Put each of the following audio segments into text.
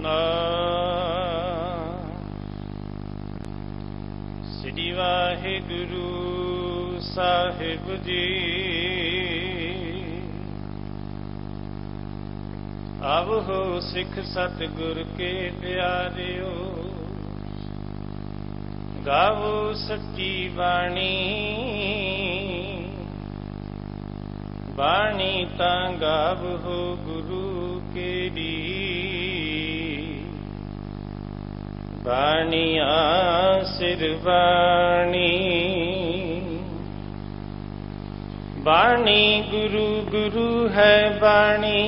ਸਤਿਨਾਮ ਸ੍ਰੀ ਵਾਹਿਗੁਰੂ ਸਾਹਿਬ ਜੀ। ਆਵੋ ਸਿੱਖ ਸਤਿਗੁਰ ਕੇ ਪਿਆਰਿਓ, ਗਾਵੋ ਸੱਚੀ ਬਾਣੀ। ਬਾਣੀ ਤਾਂ ਗਾਵੋ ਗੁਰੂ केरी, बाणिया सिर बाणी। बाणी गुरु गुरु है बाणी,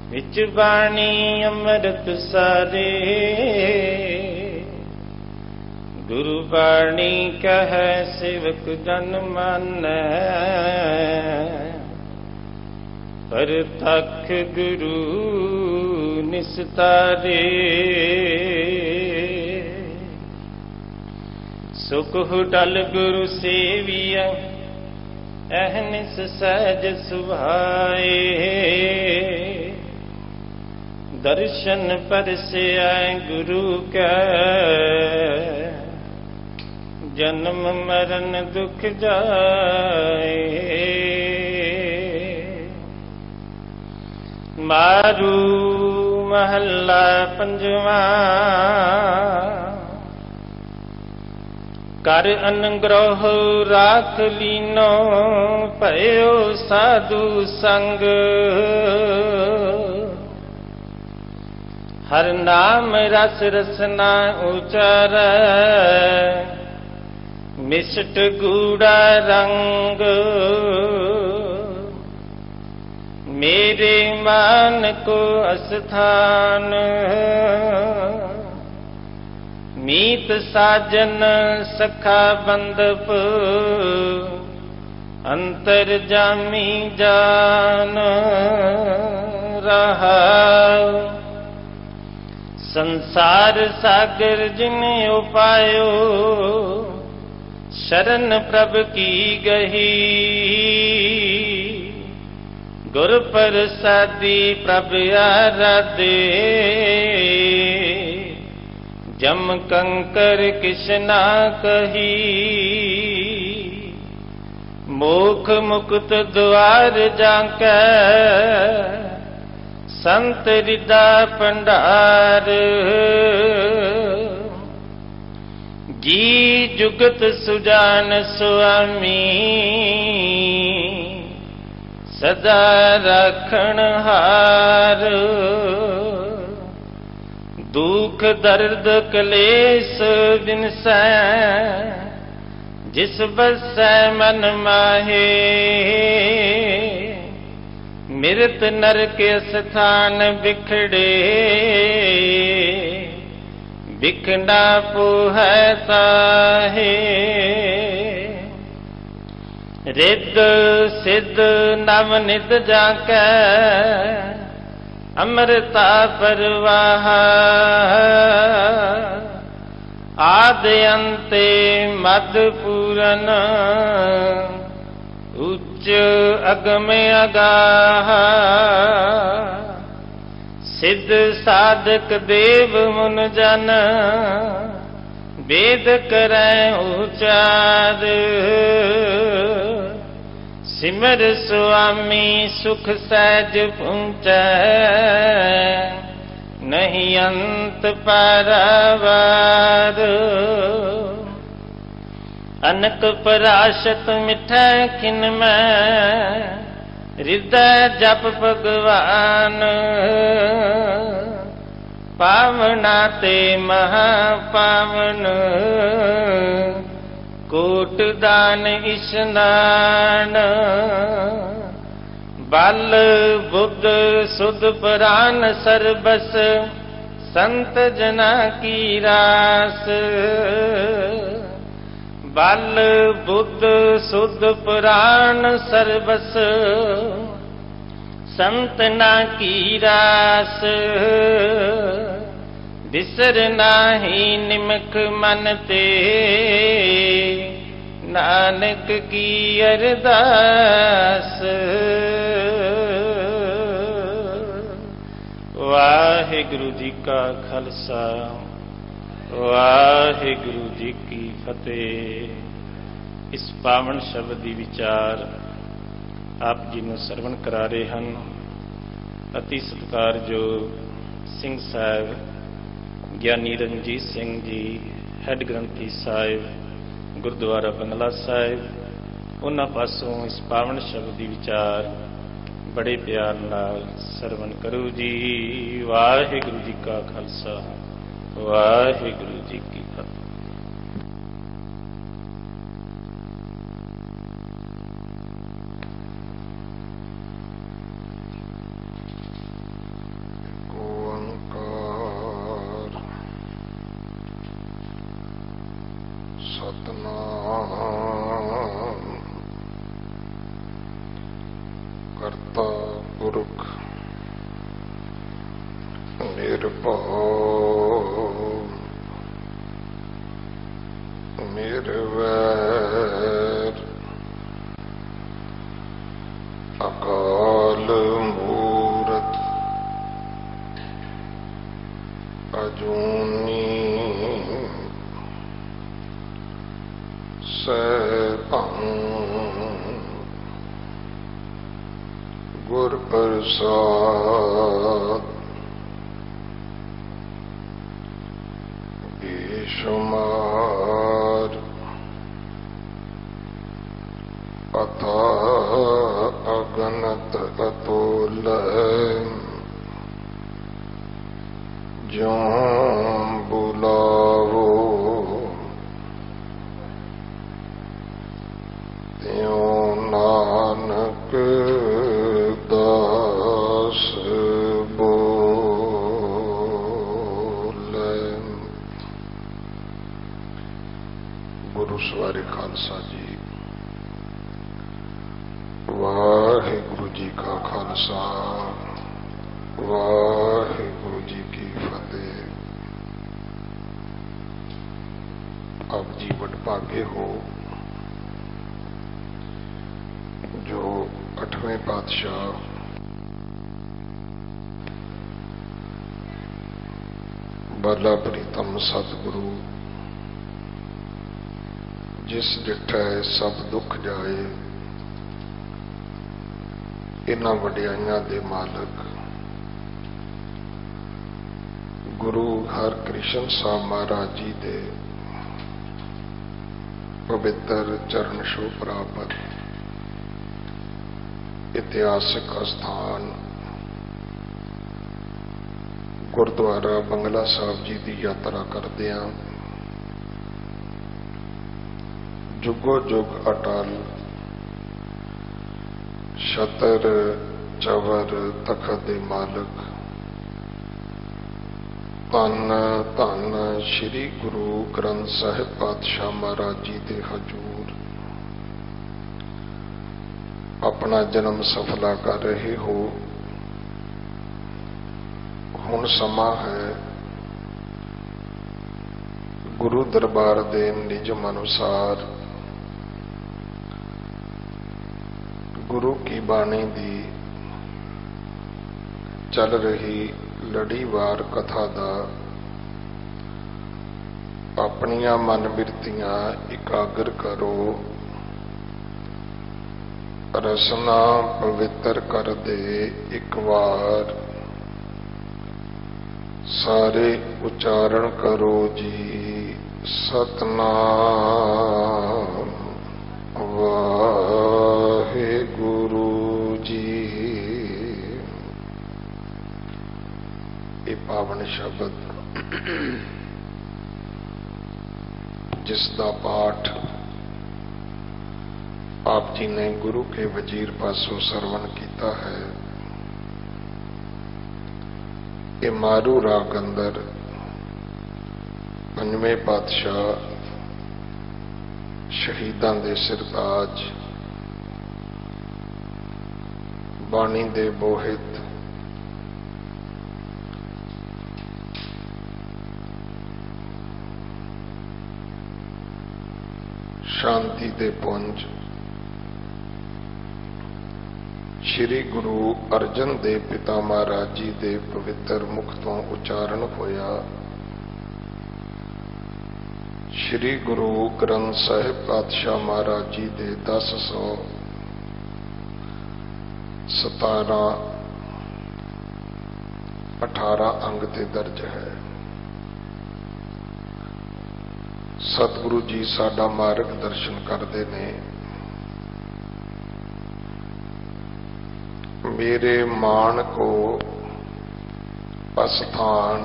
विच बाणी अमृत सारे। गुरु बाणी कह सेवक जन मानै, परतख गुरु निस्तारे। सुख डल गुरु सेविया, अहनिस सहज सुभाए। दर्शन परसिया गुरु का, जन्म मरण दुख जाए। मारू महला पंजवा, कर अनुग्रह राख लीनो। भयो साधु संग, हर नाम रस रसना उचार। मिष्ट गूढ़ा रंग, मेरे मान को अस्थान। मीत साजन सखा बंदप, अंतर जामी जान रहा। संसार सागर जिने उपायो, शरण प्रभ की गही। गुर प्रसादी प्रभ आराधे, जम कंकर किसना कही। मोख मुक्त द्वार जाके, संत हृदय भंडार। जी जुगत सुजान स्वामी, सदा रखण हार। दुख दर्द कलेस बिनसै, जिस बसै मन माहे। मृत नरक स्थान बिखड़े, बिखना पोहै ताहे। रिद सिद्ध नवनित जाकै, अमृता परवाह। आदि अंते मद पूरन, उच्च अगम अगाह। सिद्ध साधक देव मुन जन, वेद करै उचार। सिमर स्वामी सुख सहज पुंचै, नहीं अंत पारावार। अनक पराशत मिठै खिन में, हृदय जप भगवान। पावना ते महापावन, कोट दान स्नान। बल बुद्ध सुध प्राण सर्बस, संत जना की रास। बल बुद्ध सुध प्राण सर्बस, संतना की रास। बिसर नाही निमख मन ते, नानक की अरदास। वाहिगुरु जी का खालसा वाहिगुरु जी की फतेह। इस पावन शब्द दी विचार आप जी ਨੂੰ ਸਰਵਣ ਕਰਾ ਰਹੇ ਹਨ अति सत्कारयोग ਸਿੰਘ ਸਾਹਿਬ ਗਿਆਨੀ ਰਣਜੀਤ ਸਿੰਘ ਜੀ, ਹੈੱਡ ਗ੍ਰੰਥੀ ਸਾਹਿਬ ਗੁਰਦੁਆਰਾ ਬੰਗਲਾ ਸਾਹਿਬ। ਉਹਨਾਂ ਪਾਸੋਂ ਇਸ ਪਾਵਨ ਸ਼ਬਦ ਦੀ ਵਿਚਾਰ बड़े प्यार नाल सरवण करो जी। वाहिगुरु जी का खालसा वाहिगुरु जी की फतेह। ओंकार सतनाम करता पुरख निर्भय निर्वैर अकाल मूरत अजूनी सैभं गुर प्रसाद बेशुमार अथाह अगणत अतुल्य ज्यों बुलावो त्यों नानक दास बोले। गुरु सवारे खालसा जी। वाहिगुरु जी का खालसा वाहिगुरु जी की फतेह। आप जी वडभागे हो जो 8वें पातशाह बाला प्रीतम सतगुरु जिस डिठै सब दुख जाए इन्हां वडियाइयां दे मालक गुरु हरकृष्ण साहब महाराज जी दे पवित्र चरण छूह प्राप्त इतिहासिक स्थान गुरुद्वारा बंगला साहब जी की यात्रा करदियां जुगो जुग अटल छतर चवर तखत दे मालक धन धन श्री गुरु ग्रंथ साहिब पातशाह महाराज जी के हजूर अपना जन्म सफला कर रहे हो। हुण समा है गुरु दरबार दे निजम अनुसार गुरु की बाणी दी चल रही लड़ीवार कथा दा अपनियां मन बिरतियां इकागर करो। रसना पवित्र कर दे एक बार सारे उच्चारण करो जी। सतनाम वाहिगुरु जी। ये पावन शब्द जिसका पाठ आप जी ने गुरु के वजीर पासों सरवण किया है, ये मारू राग अंदर 5वें पातशाह शहीदां दे सिरताज बाणी दे बोहित शांति दे पुंज श्री गुरु अर्जन देव पिता महाराज जी के पवित्र मुख तो उच्चारण होया। श्री गुरु ग्रंथ साहिब पातशाह महाराज जी के 1017 18 अंग ते दर्ज है। सतगुरु जी साडा मार्ग दर्शन करते ने। मेरे मान को अस्थान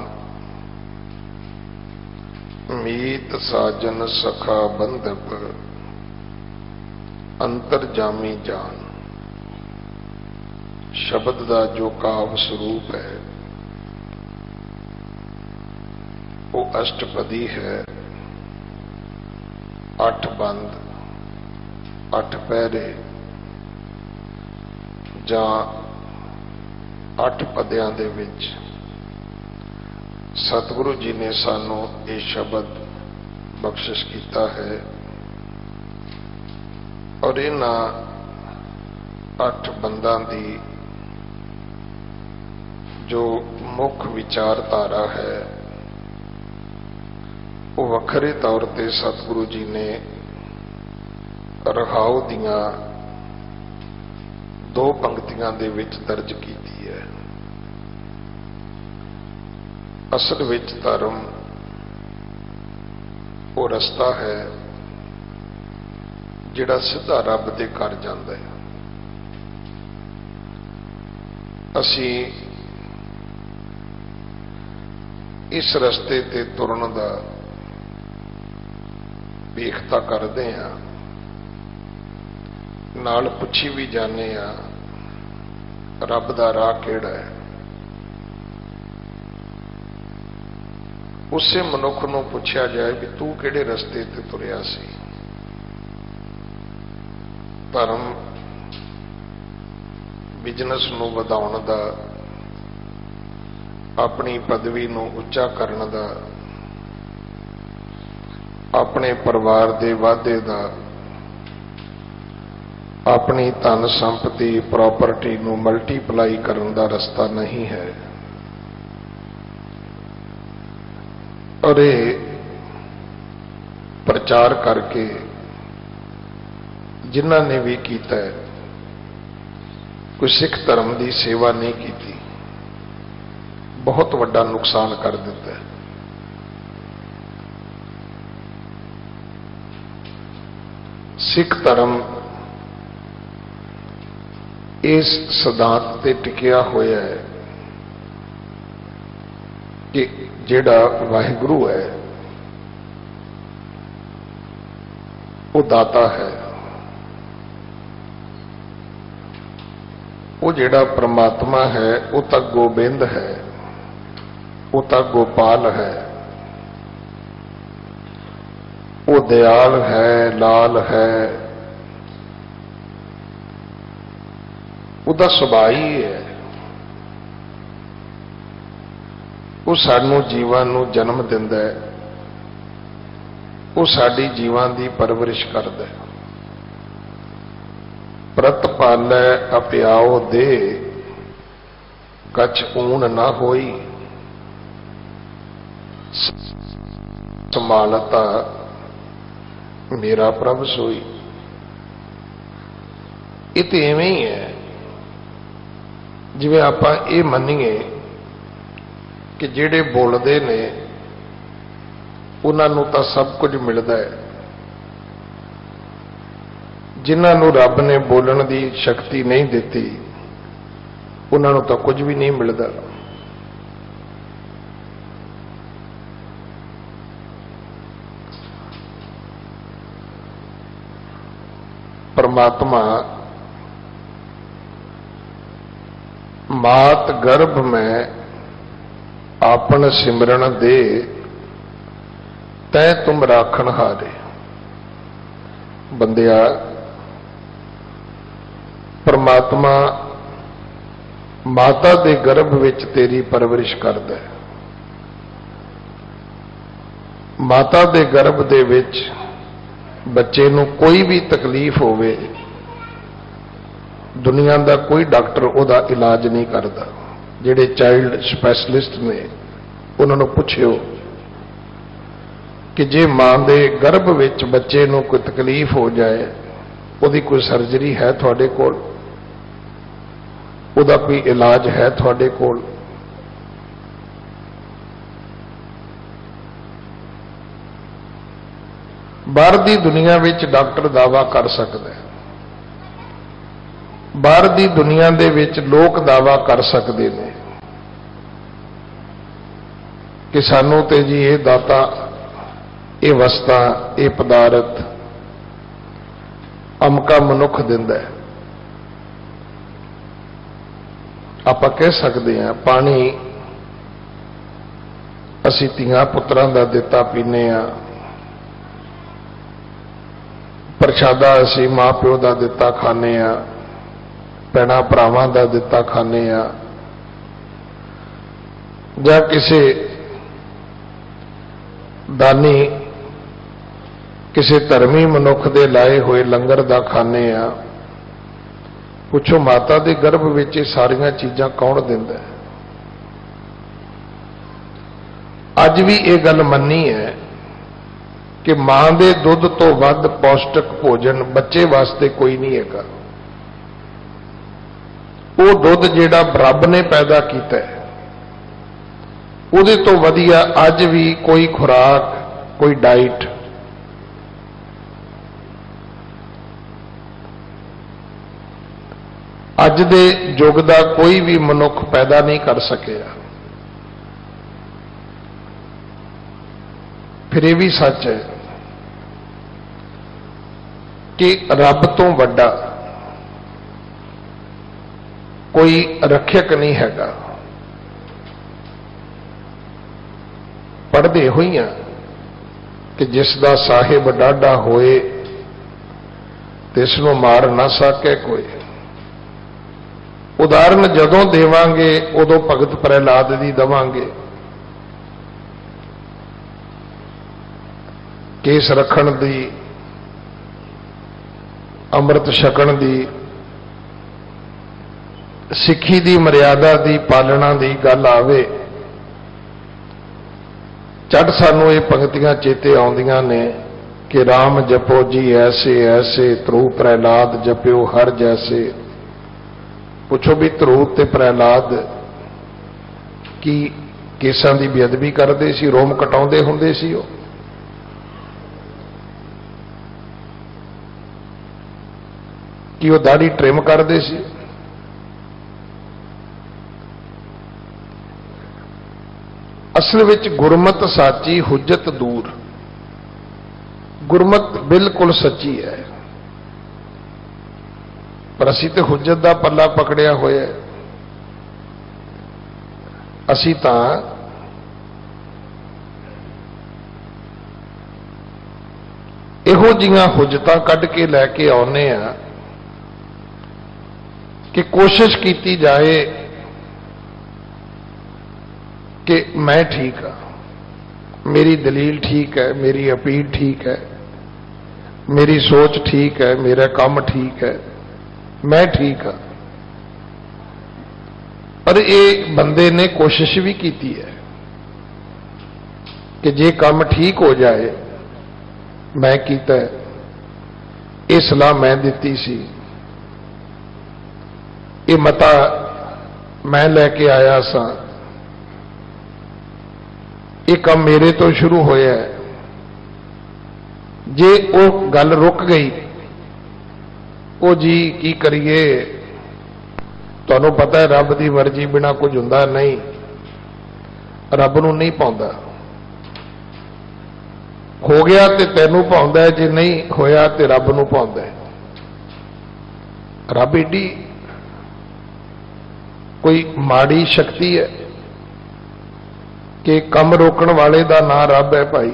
मीत साजन सखा बंधप अंतरजामी जान। शब्द का जो काव्य स्वरूप है वो अष्टपदी है। 8 बंद 8 पैरे जां 8 पदियां दे विच सतगुरु जी ने सानू ये शब्द बख्शिश किया है। और इन्हां 8 बंदां दी जो मुख विचारधारा है वो वखरे तौर पर सतगुरु जी ने रहाऊ दियां 2 पंक्तियां दे विच दर्ज की है। असल विच धर्म वो रस्ता है जिहड़ा सीधा रब दे घर जांदा है। असी इस रस्ते ते तुरन दा वेखता करते हैं, नाल पुछी भी जाने रब दा राह किहड़ा है। उसे मनुख नूं पुछया जाए भी तू किहड़े रस्ते ते तुरिया सी। धर्म बिजनेस नूं वधाउण दा, अपनी पदवी नूं उच्चा करन दा, अपने परिवार दे वाधे दा, अपनी धन संपत्ति प्रॉपर्टी नूं मल्टीप्लाई करन दा रस्ता नहीं है। और ये प्रचार करके जिन्हां ने भी कीता है, कोई सिख धर्म की सेवा नहीं की, बहुत वड्डा नुकसान कर दिता है। सिख धर्म इस सिद्धांत ते टिकिया होया है कि जिहड़ा वाहिगुरु है वो दाता है, वो जिहड़ा परमात्मा है वो तो गोबिंद है, वो तो गोपाल है, वो दयाल है, लाल है, उसका सुभाव ही है। वो सानू जीवां नू जन्म दिंदा है, वो साडी जीवां दी परवरिश करदा है। प्रत पालै अप्याओ दे कछ ऊन ना होई, संभालता मेरा प्रभ सोई। ये तो इवें ही है जिवें आपां ये मन्नीए कि जिहड़े बोलते ने उन्हां नूं तां सब कुछ मिलता है, जिन्हां नूं रब ने बोलण की शक्ति नहीं दी उन्हां नूं तां कुछ भी नहीं मिलता। परमात्मा मात गर्भ में आपन सिमरन दे तै तुम राखण हारे। बंदिया परमात्मा माता दे गर्भ विच तेरी परवरिश करदा है। माता दे गर्भ दे विच बच्चे नूं कोई भी तकलीफ होवे दुनिया का कोई डॉक्टर उहदा इलाज नहीं करता। जिहड़े चाइल्ड स्पैशलिस्ट ने उन्होंने पुछियो कि जे मां दे गर्भ विच बच्चे नूं कोई तकलीफ हो जाए, उहदी कोई सर्जरी है तुहाडे कोल, उहदा कोई इलाज है तुहाडे कोल? बाहर दी दुनिया विच डॉक्टर दावा कर सकदा है, बाहर दी दुनिया दे विच लोग दावा कर सकते हैं कि सानू ते जी ये दाता, ये वस्ता, ये पदार्थ अमका मनुख दिंदा है। आपां कह सकते हैं पानी असीं धीआं पुत्रां दा दिता पीने आ, प्रशादा असीं मां प्यो दा दिता खाने आ, भैणां भरावां दा दिता खाने आ, जां किसी दानी किसी धर्मी मनुख दे लाए हुए लंगर दा खाने आ। पुछो माता दे गर्भ विच ये सारियां चीज़ां कौन दिंदा है? अज भी ये गल मन्नी है कि मां दे दुध तो वध पौष्टिक भोजन बच्चे वास्ते कोई नहीं हैगा। वो दुध जिहड़ा रब ने पैदा किया है, उहदे तो वधिया अज भी कोई खुराक, कोई डाइट अज दे युग दा कोई भी मनुख पैदा नहीं कर सकिया। फिर यह भी सच है कि रब तो वड्डा कोई रक्षक नहीं हैगा। पढ़दे होइयां कि जिसदा साहिब डाढ़ा होए तिसनूं मार ना सके कोई। उदाहरण जदों देवांगे उदों भगत प्रहलाद दी दवांगे। केस रखण दी, अमृत छकण दी, सिक्खी दी मर्यादा दी पालना दी गल आवे, झट सानू ये पंक्तियां चेते आउंदियां ने कि राम जपो जी ऐसे ऐसे, ध्रुव प्रहलाद जपियो हर जैसे। पुछो भी ध्रुव ते प्रहलाद की केसां दी बेअदबी करदे सी, रोम कटाउंदे हुंदे सी? ओ कि वो दाढ़ी ट्रिम करते सी? असल विच गुरमत साची, हुज्जत दूर। गुरमत बिल्कुल सच्ची है, पर असी तो हुज्जत दा पल्ला पकड़िया होया। असी तां इहो जिहियां हुज्जतां कढ के लैके आउने आ कि कोशिश की जाए कि मैं ठीक हाँ, मेरी दलील ठीक है, मेरी अपील ठीक है, मेरी सोच ठीक है, मेरा काम ठीक है, मैं ठीक हाँ। पर ये बंदे ने कोशिश भी की है कि जे काम ठीक हो जाए, मैं कीता है, ये सलाह मैं दी सी, ये मता मैं लैके आया सा, ये काम मेरे तो शुरू होया है। जे वो गल रुक गई, वो जी की करिए, तुहानू पता है रब की मर्जी बिना कुछ हुंदा नहीं, रब नू नहीं पाउंदा। हो गया तो तैनू पाउंदा है, जे नहीं होया तो रब नू पाउंदा है। रब एडी कोई माड़ी शक्ति है कि कम रोकण वाले दा नां रब है भाई,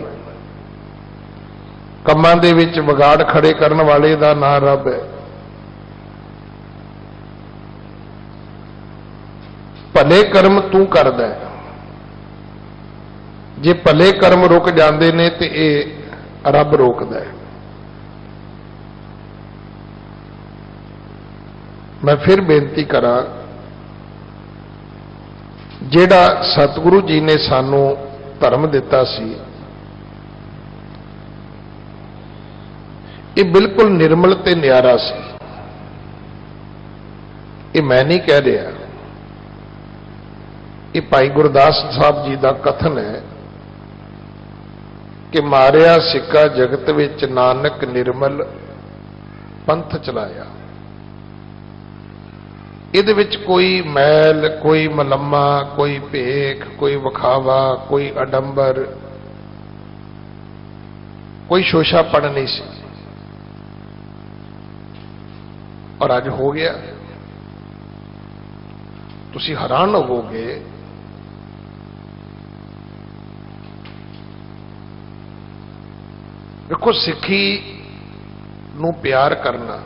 कमां दे विच विगाड़ खड़े करन वाले दा नां रब है। भले कर्म तू करदा है, जे भले कर्म रुक जाते ने तो ये रब रोकदा है। मैं फिर बेनती करा, जेड़ा सतगुरु जी ने सानू धर्म दिता सी, ये बिल्कुल निर्मल ते न्यारा सी। ये मैं नहीं कह रहा, ये भाई गुरदास साहब जी का कथन है कि मारिया सिक्का जगत विच नानक निर्मल पंथ चलाया। इहदे विच कोई मैल, कोई मलम्मा, कोई भेख, कोई विखावा, कोई अडंबर, कोई शोशापन नहीं सी। और अज हो गया। तुसी हैरान होवोगे, देखो सिक्खी नूं प्यार करना,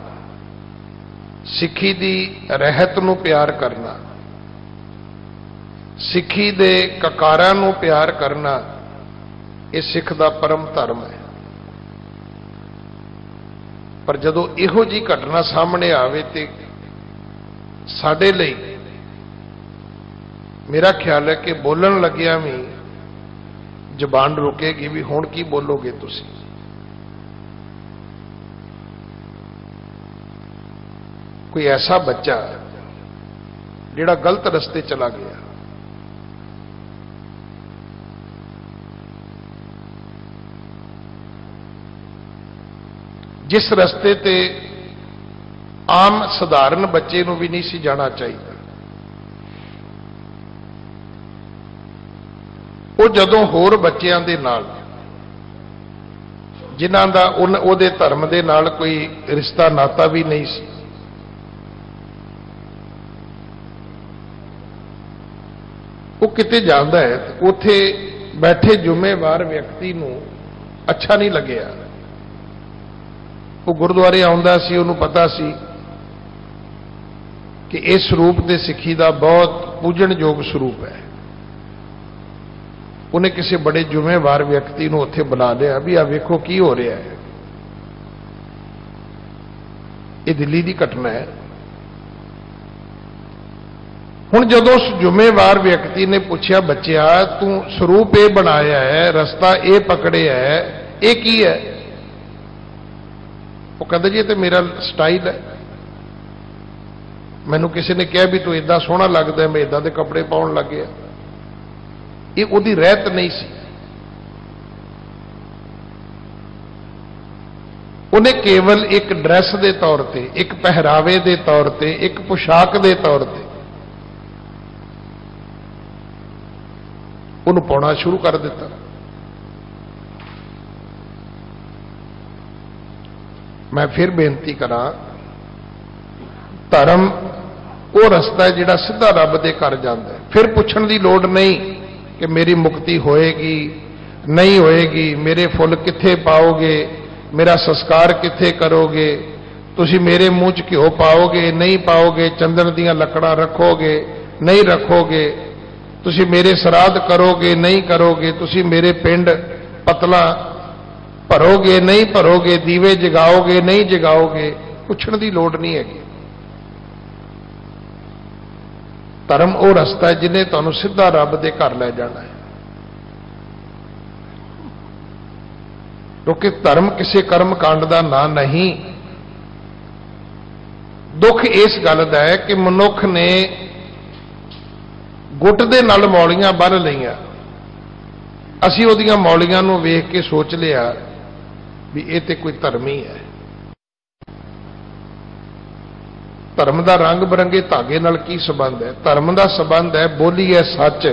सिक्खी दी रहत नूं प्यार करना, सिक्खी दे ककारां नूं प्यार करना, ये सिख दा परम धर्म है। पर जदों इहो जी घटना सामने आवे ते साडे लई मेरा ख्याल है कि बोलन लग्या भी जबान रुकेगी भी हुण की बोलोगे तुसी। कोई ऐसा बच्चा जिहड़ा गलत रस्ते चला गया, जिस रस्ते ते आम सधारण बच्चे नूं भी नहीं सी जाना चाहिए, वो जदों होर बच्चों के नाल जिन्हां दा उहदे धर्म दे नाल कोई रिश्ता नाता भी नहीं सी, वो किते जांदा है, उथे बैठे जुम्मेवार व्यक्ति नूं अच्छा नहीं लग्या। वो गुरुद्वारे आउंदा सी, उहनूं पता सी कि इस स्वरूप दे सिੱਖੀ ਦਾ बहुत पूजणयोग स्वरूप है। उन्हें किसी बड़े जुम्मेवार व्यक्ति को उत्थे बुला लिया भी आ वेखो की हो रहा है। ये दिल्ली की घटना है। हुण जदों उस जुम्मेवार व्यक्ति ने पूछा, बच्चिया तू स्वरूप ये बनाया है, रस्ता ये पकड़िया है, ये की है? वो कहता जी तो मेरा स्टाइल है, मैनू किसी ने कहा भी तू इदा सोहना लगता है, मैं इदा के कपड़े पाउण लग गया। ये उहदी रहत नहीं सी। उन्हें केवल एक ड्रैस के तौर पर, एक पहरावे के तौर पर, एक पोशाक के तौर पर उन्हें पाउणा शुरू कर दिता। मैं फिर बेनती करा, धर्म वो रस्ता है जिहड़ा सीधा रब दे घर जांदा है। फिर पुछण दी लोड़ नहीं कि मेरी मुक्ति होएगी नहीं होएगी, मेरे फुल कित्थे पाओगे, मेरा संस्कार कित्थे करोगे, तुसी मेरे मुंह च घिओ पाओगे नहीं पाओगे, चंदन दीयां लकड़ां रखोगे नहीं रखोगे, तुसी मेरे श्राद्ध करोगे नहीं करोगे, तुसी मेरे पिंड पतला भरोगे नहीं भरोगे, दीवे जगाओगे नहीं जगाओगे, पुछण दी लोड़ नहीं हैगी। धर्म वो रस्ता है जिन्हें तुहानूं सीधा रब दे घर लै जाना है। क्योंकि धर्म किसी कर्म कांड का ना नहीं। दुख इस गल का है कि मनुख ने गुट दे नाल मौलियां बन लईआं, असीं उहदियां मौलियां नूं वेख के सोच लिया भी ये तो कोई धर्म ही है। धर्म का रंग बिरंगे धागे नाल की संबंध है? धर्म का संबंध है बोली है सच,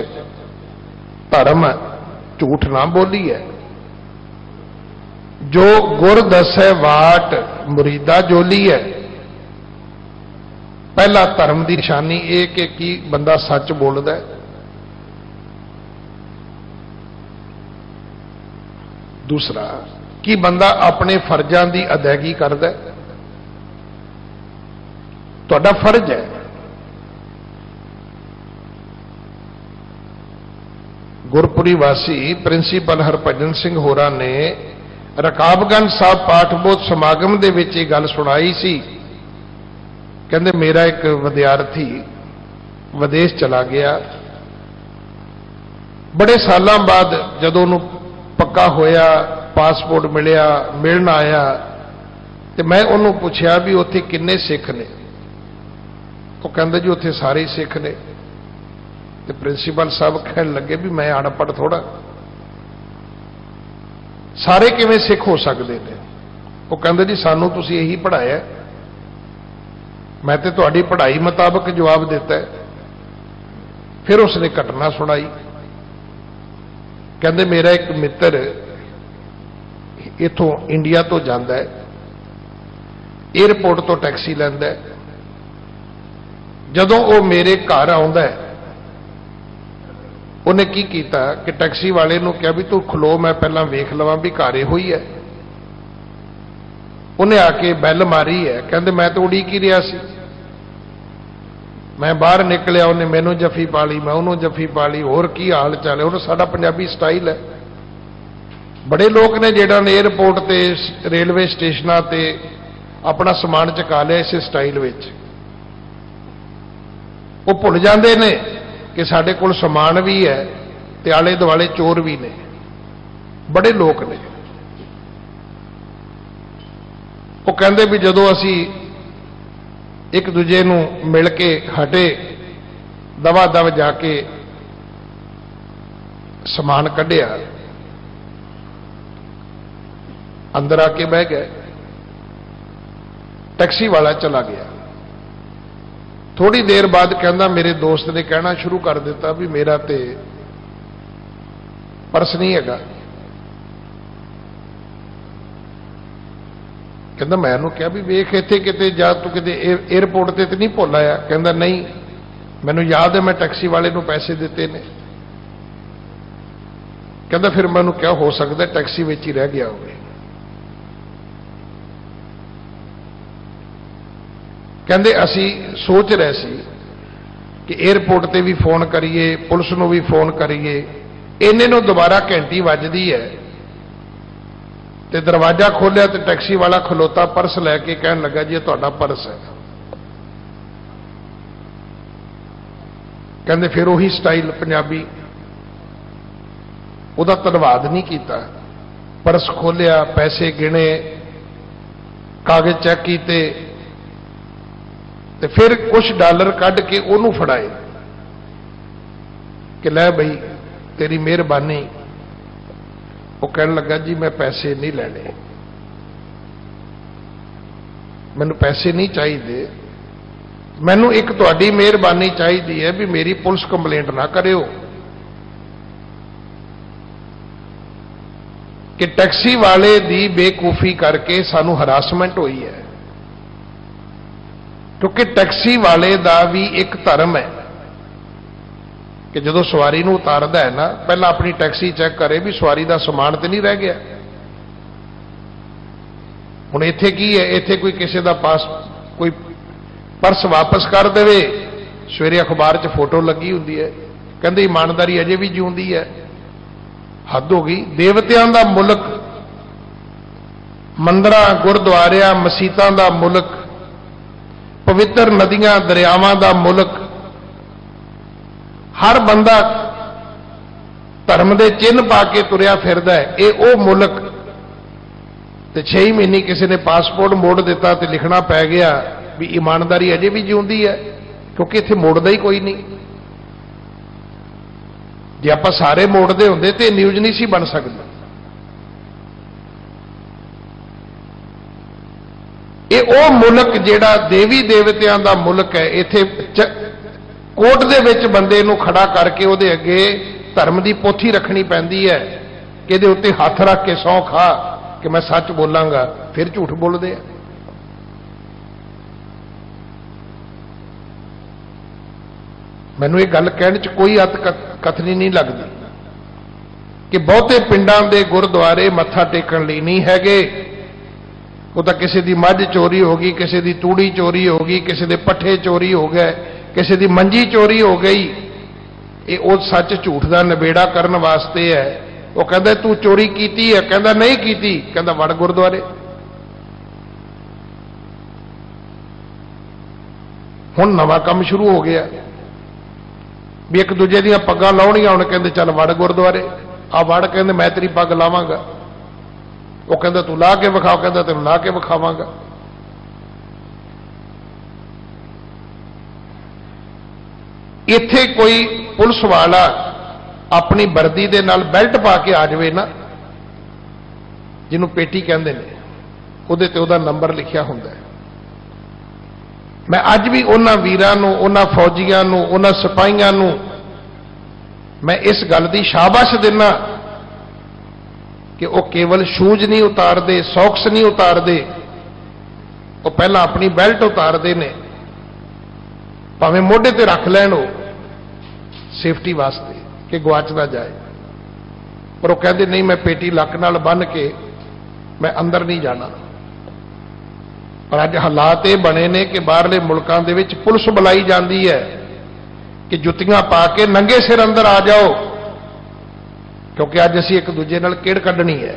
धर्म झूठ ना बोली है। जो गुर दसै वाट मुरीदा जोली है। पहला धर्म की निशानी ये कि बंदा सच बोलता है। दूसरा कि बंदा अपने फर्जां की अदायगी करता है। तुहाडा फर्ज है। गुरपुरी वासी प्रिंसीपल हरभजन सिंह होरां ने रकाबगंज साहब पाठबोध समागम दे विच ये गल सुनाई सी कहते मेरा एक विद्यार्थी विदेश चला गया, बड़े सालों बाद जदों उन्होंने पक्का होया, पासपोर्ट मिलिया, मिलण आया, तो मैं उन्होंने पूछा भी उत्थे किन्ने सिख ने। तो कहते जी उत्थे सारे ही सिख ने। तो प्रिंसीपल साहब कहन लगे भी मैं अनपढ़ थोड़ा, सारे किवें सिख हो सकते हैं। वो कहते जी सानू तुसीं यही पढ़ाया, मैं तो तुहाडी पढ़ाई मुताबक जवाब दिता है। फिर उसने घटना सुनाई। कहते मेरा एक मित्र इथों इंडिया तो जाता है, एयरपोर्ट तो टैक्सी लैंदा है, जदों वो मेरे घर आउंदा है उन्हें की कीता कि टैक्सी वाले नूं कहा भी तू खलो, मैं पहला वेख लवां भी घर इहो ही है। उन्हें आके बैल मारी है, कहते मैं तो उड़ीक ही रहा सी। मैं बाहर निकलिया, उन्हें मैनू जफी पा ली, मैं उन्होंने जफी पा ली, होर की हाल चाल है। उन्हें साडा पंजाबी स्टाइल है। बड़े लोग ने जिहड़ा ने एयरपोर्ट ते रेलवे स्टेशनां ते अपना समान चुका लिया इस स्टाइल विच। वो भुल जाते ने कि साडे कोल समान भी है ते आले दुआले चोर भी ने। बड़े लोग ने। वो कहते भी जदों असी एक दूजे नूं मिल के हटे, दवा दव जाके समान कढ़िया, अंदर आके बह गए। टैक्सी वाला चला गया। थोड़ी देर बाद कहता मेरे दोस्त ने कहना शुरू कर दिता भी मेरा ते पर्स नहीं हैगा। कहता मैं उन्होंने कहा भी वेख इत्थे किते जा, तू किते एयरपोर्ट ते नहीं भुल आया। कहता नहीं, मैनू याद है मैं टैक्सी वाले नूं पैसे दिते ने। कहता फिर मैं क्या हो सकता टैक्सी विच ही रह गया होवे। कहते असी सोच रहे सी कि एयरपोर्ट ते भी फोन करिए, पुलिस नूं भी फोन करिए। इन्ने नूं दोबारा घंटी वजदी है ते दरवाजा खोलिया तो टैक्सी वाला खलोता पर्स लैके कहन लगा जी तुहाडा पर्स है। कहते फिर उही स्टाइल पंजाबी, उहदा धन्नवाद नहीं किया। पर्स खोलिया, पैसे गिने, कागज चेक किए ते फिर कुछ डॉलर कढ़ के उन्होंने फड़ाए कि लै बई तेरी मेहरबानी। वो कहने लगा जी मैं पैसे नहीं लेने, मैनू पैसे नहीं चाहिए, मैनू एक तुहाडी मेहरबानी चाहिए है भी मेरी पुलिस कंप्लेंट ना करियो कि टैक्सी वाले दी बेकूफी करके सानू हरासमेंट हुई है। क्योंकि टैक्सी वाले दा भी एक धर्म है कि जो सवारी नूं उतारदा है ना, पहला अपनी टैक्सी चेक करे भी सवारी का समान तो नहीं रह गया। हुण इत्थे की है, इत्थे कोई किसी का पास कोई पर्स वापस कर देवे, सवेरे अखबार च फोटो लगी हुंदी है, कहंदे ईमानदारी अजे भी जिउंदी है। हद हो गई। देवतियां दा मुल्क, मंदिरां गुरद्वारियां मसीतां दा मुल्क, पवित्र नदियां दरियावां दा मुल्क, हर बंदा धर्म के चिन्ह पा के तुरया फिरदा है, ये वो मुल्क। तो 6 महीने किसी ने पासपोर्ट मोड़ दिता तो लिखना पै गया भी ईमानदारी अजे भी जिउंदी है, क्योंकि इत्थे मोड़दा ही कोई नहीं। जे आपां सारे मोड़दे हुंदे तो न्यूज़ नहीं सी बन सकदी। ये वो मुल्क जिहड़ा देवी देवतियां दा मुल्क है। इत्थे कोर्ट दे विच बंदे नूं खड़ा करके उहदे अगे धर्म की पोथी रखनी पैंदी है कि इहदे उत्ते हथ रख के सौं खा कि मैं सच बोलांगा, फिर झूठ बोलदे आ। मैनूं ये गल कहण च कोई कथनी नहीं लगती कि बहुते पिंडां दे गुरुद्वारे मत्था टेकण लई नहीं हैगे। वो तो किसी की मझ चोरी हो गई, किसी की तूड़ी चोरी हो गई, किसी के पट्ठे चोरी हो गए, किसी की मंजी चोरी हो गई। ये वो सच झूठ का नबेड़ा करने वास्ते है। वो कहता तू चोरी की है, कहता नहीं की, कहता वड़ गुरुद्वारे। हुण नवां काम शुरू हो गया भी एक दूजे दी पग्गां लाउणीआं। हुण कहंदे चल वड़ गुरुद्वारे आ वड़, कहंदे मैं तेरी पग लावांगा। वो कहंदा तू ला के विखा, कहंदा तैनूं ला के विखावांगा। इत्थे कोई पुलिस वाला अपनी वर्दी दे नाल बेल्ट पा के आ जाए ना, जिन्हों पेटी कहते हैं, उहदे ते उहदा नंबर लिखिया हुंदा है। मैं अज भी उन्हां वीरां नूं, उन्हां फौजियां नूं, उन्हां सिपाहियां नूं मैं इस गल दी शाबाश दिना कि वो केवल शूज नहीं उतारते, सॉक्स नहीं उतारते, वो पहला अपनी बेल्ट उतारते ने, भावें मोढे ते रख लैण वो सेफ्टी वास्ते कि गवाच ना जाए। पर वो कहते नहीं, मैं पेटी लक नाल बन के मैं अंदर नहीं जाना। पर अज हालात ये बने ने कि बाहरले मुल्कां दे विच पुलिस बुलाई जाती है कि जुत्तियां पा के नंगे सिर अंदर आ जाओ, क्योंकि अज असीं एक दूजे नाल किड़ कड्ढनी है।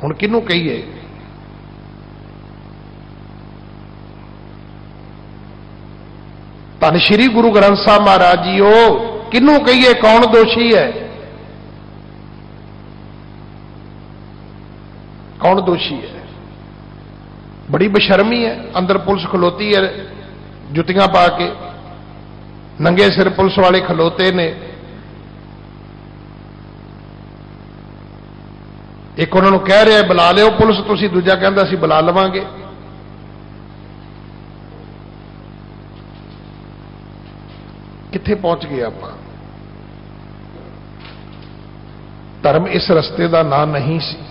हुण किहनूं कहीए? धन श्री गुरु ग्रंथ साहब महाराज जी, ओ किनू कहिए कौन दोषी है? कौन दोषी है? बड़ी बेशर्मी है। अंदर पुलिस खलोती है जुतियां पा के, नंगे सिर पुलिस वाले खलोते ने। एक उन्होंने कह रहा है बुला लियो पुलिस, तुसी, दूजा कहता असीं बुला लवांगे। कित्थे पहुंच गए आपां? धर्म इस रस्ते का ना नहीं सी।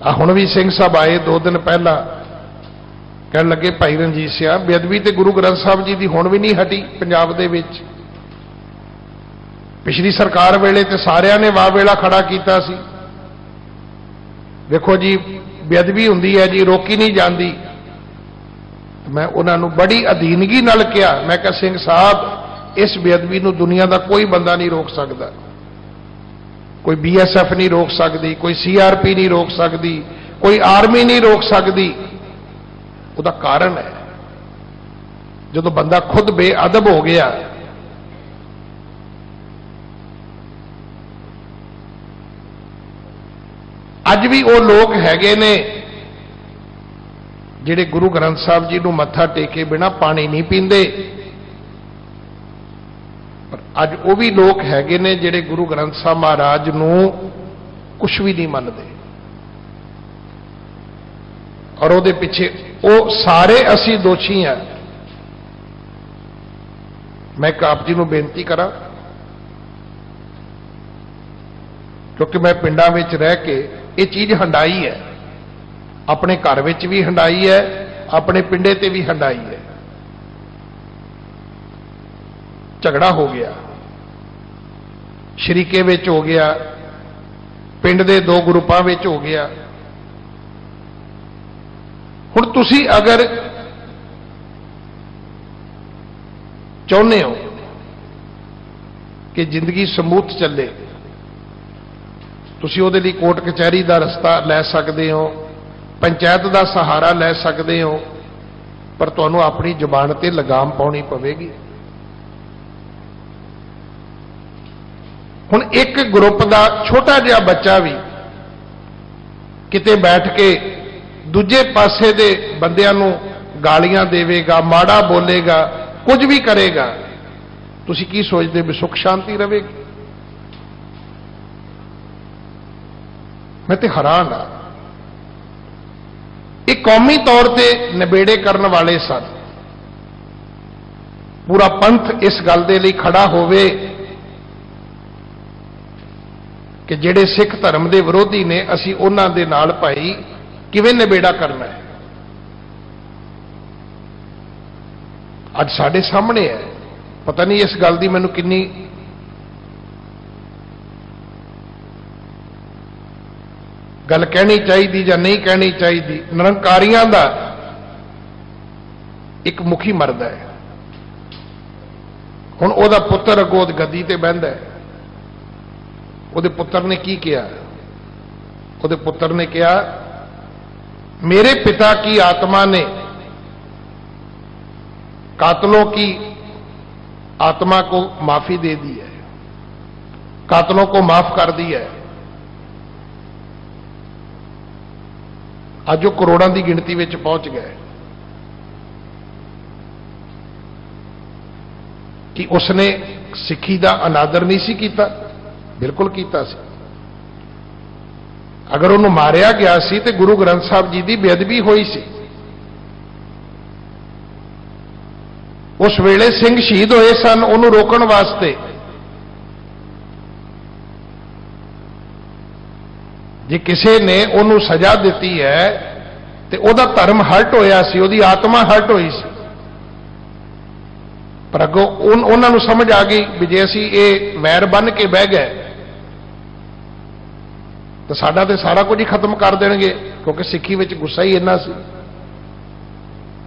हुण भी सिंह साहब आए 2 दिन पहला, कहण लगे भाई रणजीत सिंह बेअदबी ते गुरु ग्रंथ साहब जी की हुण भी नहीं हटी पंजाब दे विच। पिछली सरकार वेले ते सारियां ने वाह वेला खड़ा कीता सी। देखो जी बेअदबी हुंदी है जी, रोकी नहीं जाती। मैं उन्होंने बड़ी अधीनगी नाल कहा, मैं कहा सिंह साहब इस बेअदबी नूं दुनिया का कोई बंदा नहीं रोक सकता। कोई BSF नहीं रोक सकती, कोई CRP नहीं रोक सकती, कोई आर्मी नहीं रोक सकती। उसका कारण है जो बंदा खुद बेअदब हो गया। अज भी वो लोग हैगे ने जिहड़े गुरु ग्रंथ साहब जी नूं मत्था टेके बिना पानी नहीं पींदे। पर अज वो भी लोग हैगे ने जिहड़े गुरु ग्रंथ साहब महाराज नूं कुछ भी नहीं मनदे, और उहदे पिछे वो सारे असी दोषी हैं। मैं आप जी नूं बेनती करा, क्योंकि मैं पिंडां विच रह के ये चीज़ हंडाई है, अपने घर विच भी हंडाई है, अपने पिंडे ते भी हंडाई है। झगड़ा हो गया, शरीके विच हो गया, पिंड दे 2 ग्रुपां विच हो गया। हुण तुसीं अगर चाहुंदे हो कि जिंदगी समूथ चले, तुसीं उहदे लई कोर्ट कचहरी का रस्ता लै सकदे हो, पंचायत का सहारा लै सकते हो, पर तुहानूं अपनी जुबान ते लगाम पाउणी पवेगी। हुण एक ग्रुप का छोटा जिहा बच्चा भी किते बैठ के दूजे पासे दे बंदियां नूं गालियां देवेगा, माड़ा बोलेगा, कुछ भी करेगा, तुसीं की सोचदे भी सुख शांति रहेगी? मैं तो हैरान हाँ। एक कौमी तौर पे निबेड़े करने वाले सन, पूरा पंथ इस गल दे लई खड़ा होवे कि जिहड़े सिख धर्म के विरोधी ने असी उन्हां दे नाल भाई किवें निबेड़ा करना है। अज साडे सामने है, पता नहीं इस गल दी मैनूं किन्नी गल कहनी चाहिए या नहीं कहनी चाहिए। निरंकारियों का एक मुखी मरदा है, हुण उहदा पुत्र अगों गद्दी ते बहिंदा है। उहदे पुत्र ने की किया? उहदे पुत्र ने कहा मेरे पिता की आत्मा ने कातलों की आत्मा को माफी दे दी है, कातलों को माफ कर दिया है। आज वो करोड़ों की गिनती में पहुंच गए कि उसने सिੱਖੀ का अनादर नहीं सी कीता, बिल्कुल कीता सी। अगर उन्होंने मारिया गया सी ते गुरु ग्रंथ साहब जी की बेअदबी हुई सी। उस वेले सिंह शहीद होए सन उन्होंने रोकण वास्ते। जे किसी ने उन्होंने सजा दी है तो वह धर्म हर्ट होया सी, उसकी आत्मा हर्ट हुई सी। पर अगों उन्होंने समझ आ गई भी जे असी ये वैर बन के बह गए तो साडा ते सारा कुछ ही खत्म कर देंगे, क्योंकि सिੱਖੀ विच गुस्सा ही इन्ना सी।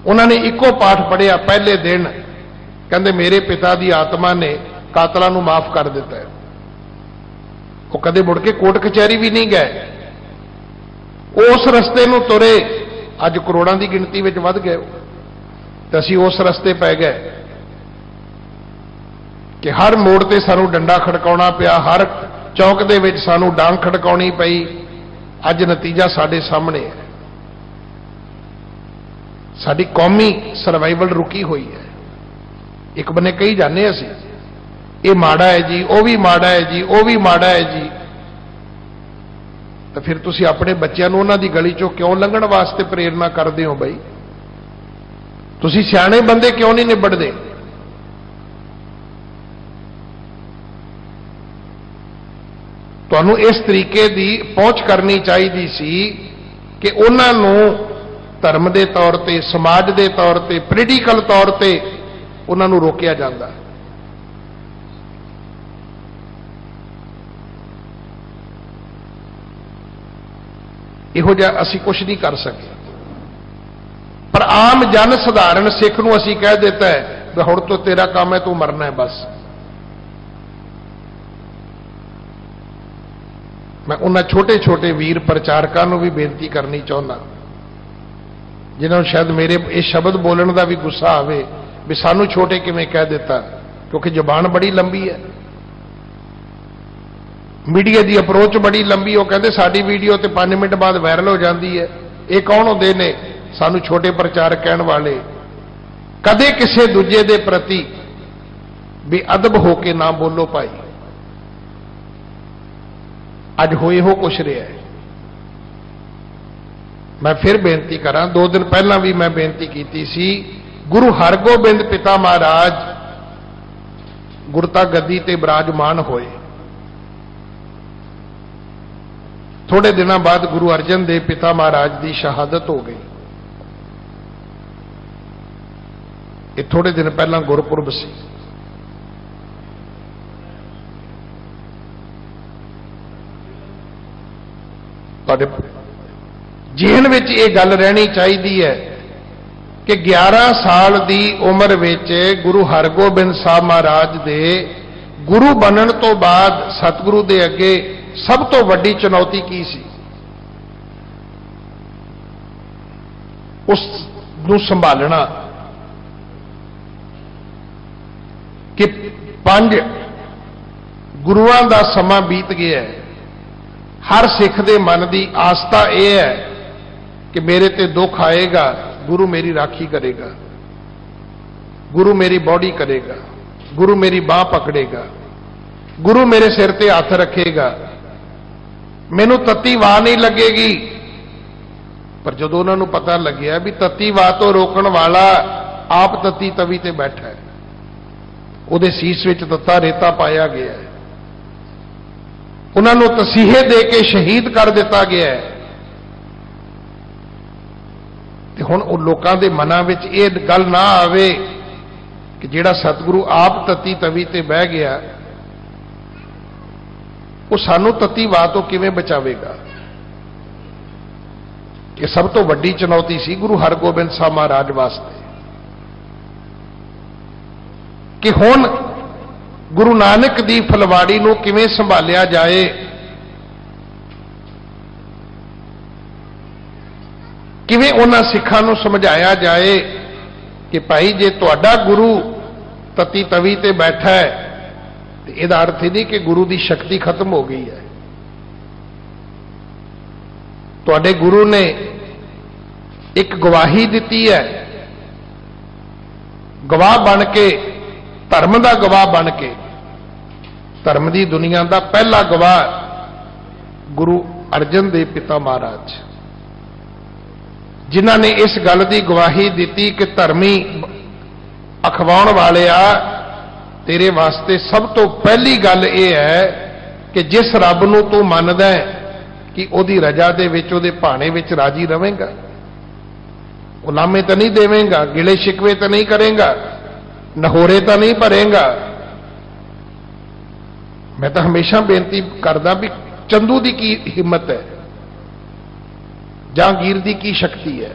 उन्होंने इको पाठ पढ़िया पहले दिन, कहते मेरे पिता की आत्मा ने कातलों को माफ कर दिता है। वो कदे मुड़ के कोर्ट कचहरी भी नहीं गए, उस रस्ते में तुरे। अज करोड़ों की गिनती में वध गए तो असी उस रस्ते पै गए कि हर मोड़ ते सानू डंडा खड़काउणा पिया, हर चौक दे विच सानू डांग खड़काउणी पई। अज नतीजा साडे सामने है। साडी कौमी सर्वाइवल रुकी हुई है। एक बने कही जाने असी ये माड़ा है जी, वह भी माड़ा है जी, वह भी माड़ा है जी। तो फिर तुसी अपने बच्चों को उन्होंने गली चों क्यों लंघण वास्ते प्रेरणा करते हो बई? तुसी सियाणे बंदे क्यों नहीं निबड़ते? तुहानू इस तरीके की पहुंच करनी चाहिए सी कि उन्होंने धर्म के तौर पर, समाज के तौर पर, पोलीटिकल तौर पर उन्होंने रोकया जाता। इहो जिहा असी कुछ नहीं कर सके। पर आम जन साधारण सिख नूं असी कह देता है भी हुण तो तेरा काम है, तू मरना है बस। मैं उन्होंने छोटे छोटे वीर प्रचारकों को भी बेनती करनी चाहना जिन्होंने शायद मेरे इस शब्द बोलने का भी गुस्सा आवे भी सानू छोटे किवें कह दिता, क्योंकि जबान बड़ी लंबी है, मीडिया की अप्रोच बड़ी लंबी। वो कहते साडी वीडियो तो 5 मिनट बाद वायरल हो जाती है। ये कौन होंदे ने सानू छोटे प्रचारक कहने वाले? कदे किसी दूजे के प्रति बेअदब होके ना बोलो भाई। अज होए हो कुछ रहा है। मैं फिर बेनती करा, 2 दिन पहला भी मैं बेनती की सी, गुरु हरगोबिंद पिता महाराज गुरता गद्दी ते विराजमान होए। थोड़े दिनों बाद गुरु अर्जन देव पिता महाराज की शहादत हो गई। ये थोड़े दिन पहला गुरपुरब सी। जेहन विच ये गल रहनी चाहिए है कि 11 साल की उम्र विच गुरु हरगोबिंद साहब महाराज दे गुरु बनने तो बाद सतगुरु दे अगे सब तो वड्डी चुनौती की सी? उस नूं संभालना कि 5 गुरुआं दा समा बीत गया है। हर सिख दे मन की आस्था यह है कि मेरे ते दुख आएगा, गुरु मेरी राखी करेगा, गुरु मेरी बॉडी करेगा, गुरु मेरी बाह पकड़ेगा, गुरु मेरे सिर ते हाथ रखेगा, मैनू तत्ती वाह नहीं लगेगी। पर जो उन्होंने पता लग्या भी तत्ती वाह तो रोकण वाला आप तत्ती तवी ते बैठा है, उहदे सीस विच तत्ता रेता पाया गया है, उन्होंने तसीहे दे के शहीद कर दिता गया है। ते हुण उह लोकां दे मनां विच इह गल ना आवे कि जिहड़ा सतगुरु आप तत्ती तवी ते बह गया वो सानू तत्ती वाह तो किवें बचावेगा। ये सब तो वड्डी चुनौती सी गुरु हरगोबिंद साहब महाराज वास्ते कि हुण गुरु नानक दी फलवाड़ी नूं किवें संभालिया जाए। किवें उन्हां सिखां नूं समझाया जाए कि भाई जे तुहाडा गुरु तती तवी ते बैठा है तो इहदा अर्थ ही नहीं कि गुरु की शक्ति खत्म हो गई है। तुहाडे गुरु ने एक गवाही दी है, गवाह बन के, धर्म का गवाह बन के, धर्म की दुनिया का पहला गवाह गुरु अर्जन देव पिता महाराज, जिन्हां ने इस गल की गवाही दी कि धर्मी अखवाउण वाले आ, तेरे वास्ते सब तो पहली गल यह है कि जिस रब नूं तू मनदा है कि उहदी रजा दे विच, उहदे भाणे विच राजी रवेंगा, उलामे तो नहीं देवेंगा, गिले शिकवे तो नहीं करेगा, नहोरे तो नहीं भरेगा। मैं तो हमेशा बेनती करदा भी चंदू की की हिम्मत है, जहांगीर की की शक्ति है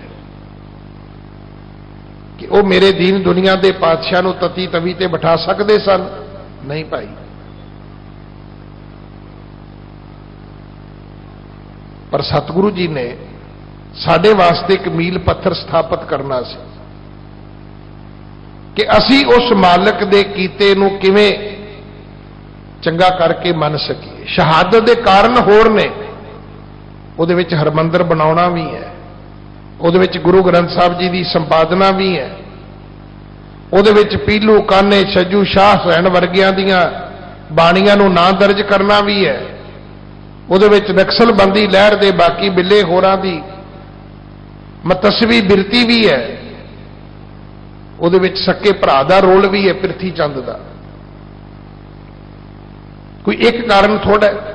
कि वह मेरे दीन दुनिया के पातशाह नूं तती तवी ते बिठा सकते सन? नहीं भाई। पर सतगुरु जी ने साडे वास्ते एक मील पत्थर स्थापित करना सी कि असी उस मालिक दे कीते नूं किवें चंगा करके मन सकीए। शहादत के कारण होर ने, उहदे विच हरमंदर बनाउणा भी है, उहदे विच गुरु ग्रंथ साहब जी की संपादना भी है, उहदे विच पीलू काने छज्जू शाह हुसैन वर्गियां दीयां बाणियां नूं नां दर्ज करना भी है, उहदे विच नक्सलबंदी लहर दे बाकी बिल्ले होरां दी मतस्वी बिरती भी है, उहदे विच सक्के भरा दा रोल भी है पिरथी चंद दा। कोई एक कारण थोड़ा है।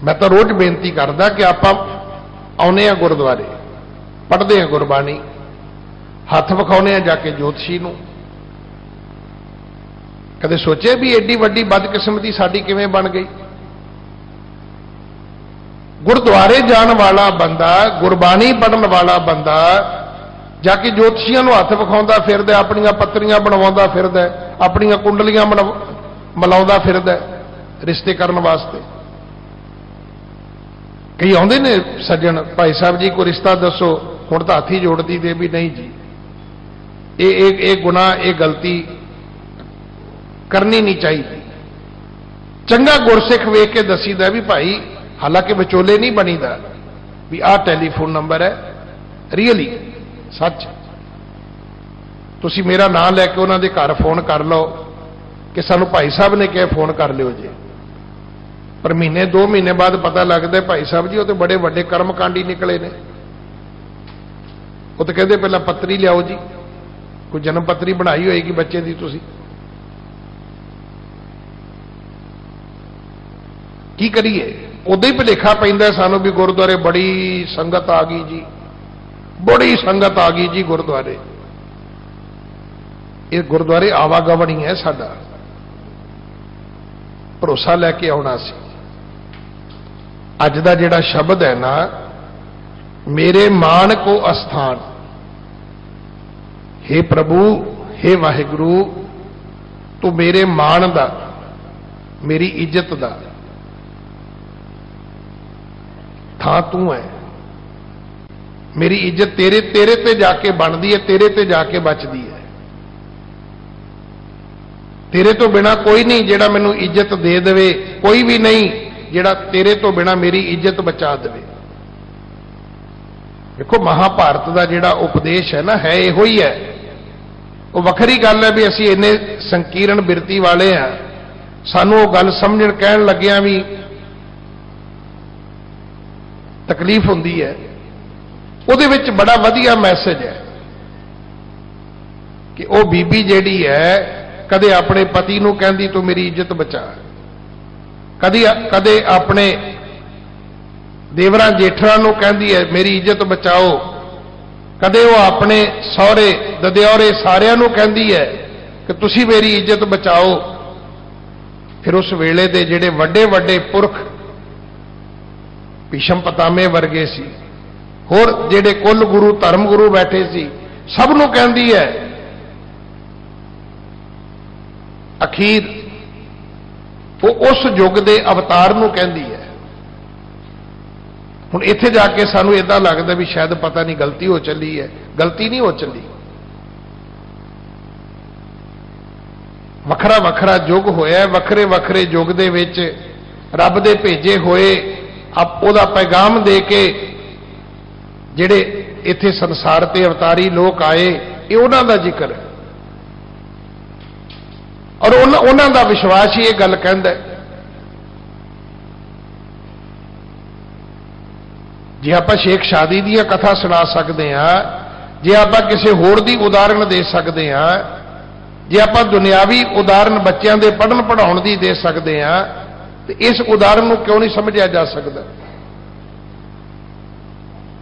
मैं तो रोज बेनती करदा कि आप आने आ गुरुद्वारे, पढ़ते हैं गुरबाणी, हथ विखाने जाके ज्योतिषी नूं। कदे सोचे भी एडी वड्डी बदकिस्मती साडी किवें बन गई? गुरुद्वारे जाने वाला बंदा, गुरबाणी पढ़न वाला बंदा जाके ज्योतिषियों नूं हथ विखाउंदा फिरदा, अपनियां पत्रियां बनवाउंदा फिरदा, अपनियां कुंडलियां मिलाउंदा फिरदा रिश्ते करने वास्ते। कई आउंदे ने सज्जन, भाई साहब जी को रिश्ता दसो, हुण तां हथ ही जोड़दी दे भी नहीं जी, ये गुनाह, ये गलती करनी नहीं चाहिए। चंगा गुरसिख वेख के दसीदा भी भाई, हालांकि विचोले नहीं बनीदा भी आह टैलीफोन नंबर है, रियली सच तुसी मेरा नाम लैके उन्होंने घर फोन कर लो कि सानू भाई साहब ने कहा फोन कर लियो जी, पर महीने 2 महीने बाद पता लगता है भाई साहब जी वो तो बड़े बड़े कर्मकांडी निकले ने। वो तो कहते पहला पत्री लियाओ जी, कोई जन्म पत्री बनाई होएगी बच्चे की, तुसी की करिए? उदों ही भुलेखा पैंदा सानू भी गुरुद्वारे बड़ी संगत आ गई जी, बड़ी संगत आ गई जी गुरुद्वारे। ये गुरुद्वारे आवागमन ही है साडा, भरोसा लैके आना सी। अज दा जिहड़ा शब्द है ना, मेरे मान को अस्थान, हे प्रभु, हे वाहिगुरु, तू मेरे मान दा, मेरी इज्जत दा थां तू है। मेरी इज्जत तेरे तेरे ते जाके बनती है, तेरे ते जाके बचती है। तेरे तो बिना कोई नहीं जिहड़ा मैनू इज्जत दे देवे, कोई भी नहीं जिहड़ा तेरे तो बिना मेरी इज्जत बचा देवे। देखो महाभारत का जिहड़ा उपदेश है ना, है इहो ही है। वो वखरी गल है भी असीं इन्ने संकीर्ण बिरती वाले हैं, सानू वो गल समझण कहण लग्गियां भी तकलीफ हुंदी है। उहदे विच बड़ा वधिया मैसेज है कि वो बीबी जिहड़ी है कदे अपने पति नूं कहंदी तू मेरी इज्जत बचा, कदे अपने देवरां जेठरां नूं कहंदी है मेरी इज्जत बचाओ, कदे वो अपने सौहरे ददिऔरे सारियां नूं कहंदी है कि तुसीं मेरी इज्जत बचाओ। फिर उस वेले दे जिहड़े वड्डे वड्डे पुरख भीषम पितामे वर्गे सी, होर जिहड़े कुल गुरु धर्म गुरु बैठे सी, सब नूं कहंदी है। अखीर वो उस युग के अवतार नूं कहंदी है। हुण इत्थे जाके सानूं इदां लगदा भी शायद पता नहीं गलती हो चली है। गलती नहीं हो चली। वखरा वखरा युग होया, वखरे वखरे युग दे विच रब दे भेजे होए ओहदा पैगाम दे के जिहड़े इत्थे संसार ते अवतारी लोक आए, ये उन्हां दा जिक्र है और उन्हां दा विश्वास ही ये गल कहंदा है। जे आपां शेख शादी दी कथा सुना सकते हैं, जे आपां किसी होर दी उदाहरण दे सकते हैं, जे आपां दुनियावी उदाहरण बच्चों के पढ़न पढ़ाउण दी दे सकते हैं, तो इस उदाहरण को क्यों नहीं समझा जा सकता?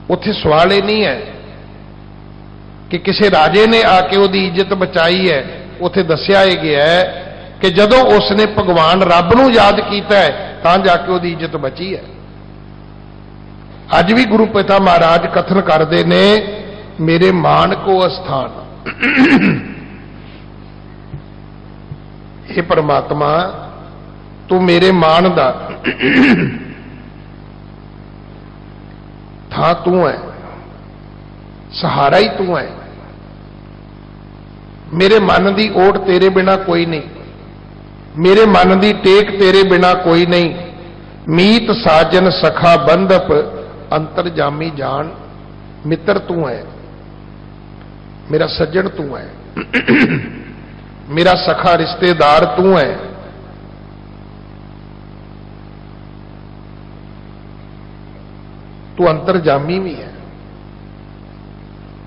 उत्थे सवाल ये नहीं है कि किसी राजे ने आके उसकी इज्जत बचाई है। उत्थे दस्या गया है कि जदों उसने भगवान रब नूं याद किया है तां जाके उसकी इज्जत बची है। अज भी गुरु पिता महाराज कथन करते ने, मेरे मान को अस्थान। हे परमात्मा, तू मेरे मान दा थां तू है, सहारा ही तू है। मेरे मन की ओट तेरे बिना कोई नहीं, मेरे मन की टेक तेरे बिना कोई नहीं। मीत साजन सखा बंधप अंतरजामी जान। मित्र तू है, मेरा सज्जन तू है, मेरा सखा रिश्तेदार तू है। तू अंतरजामी भी है।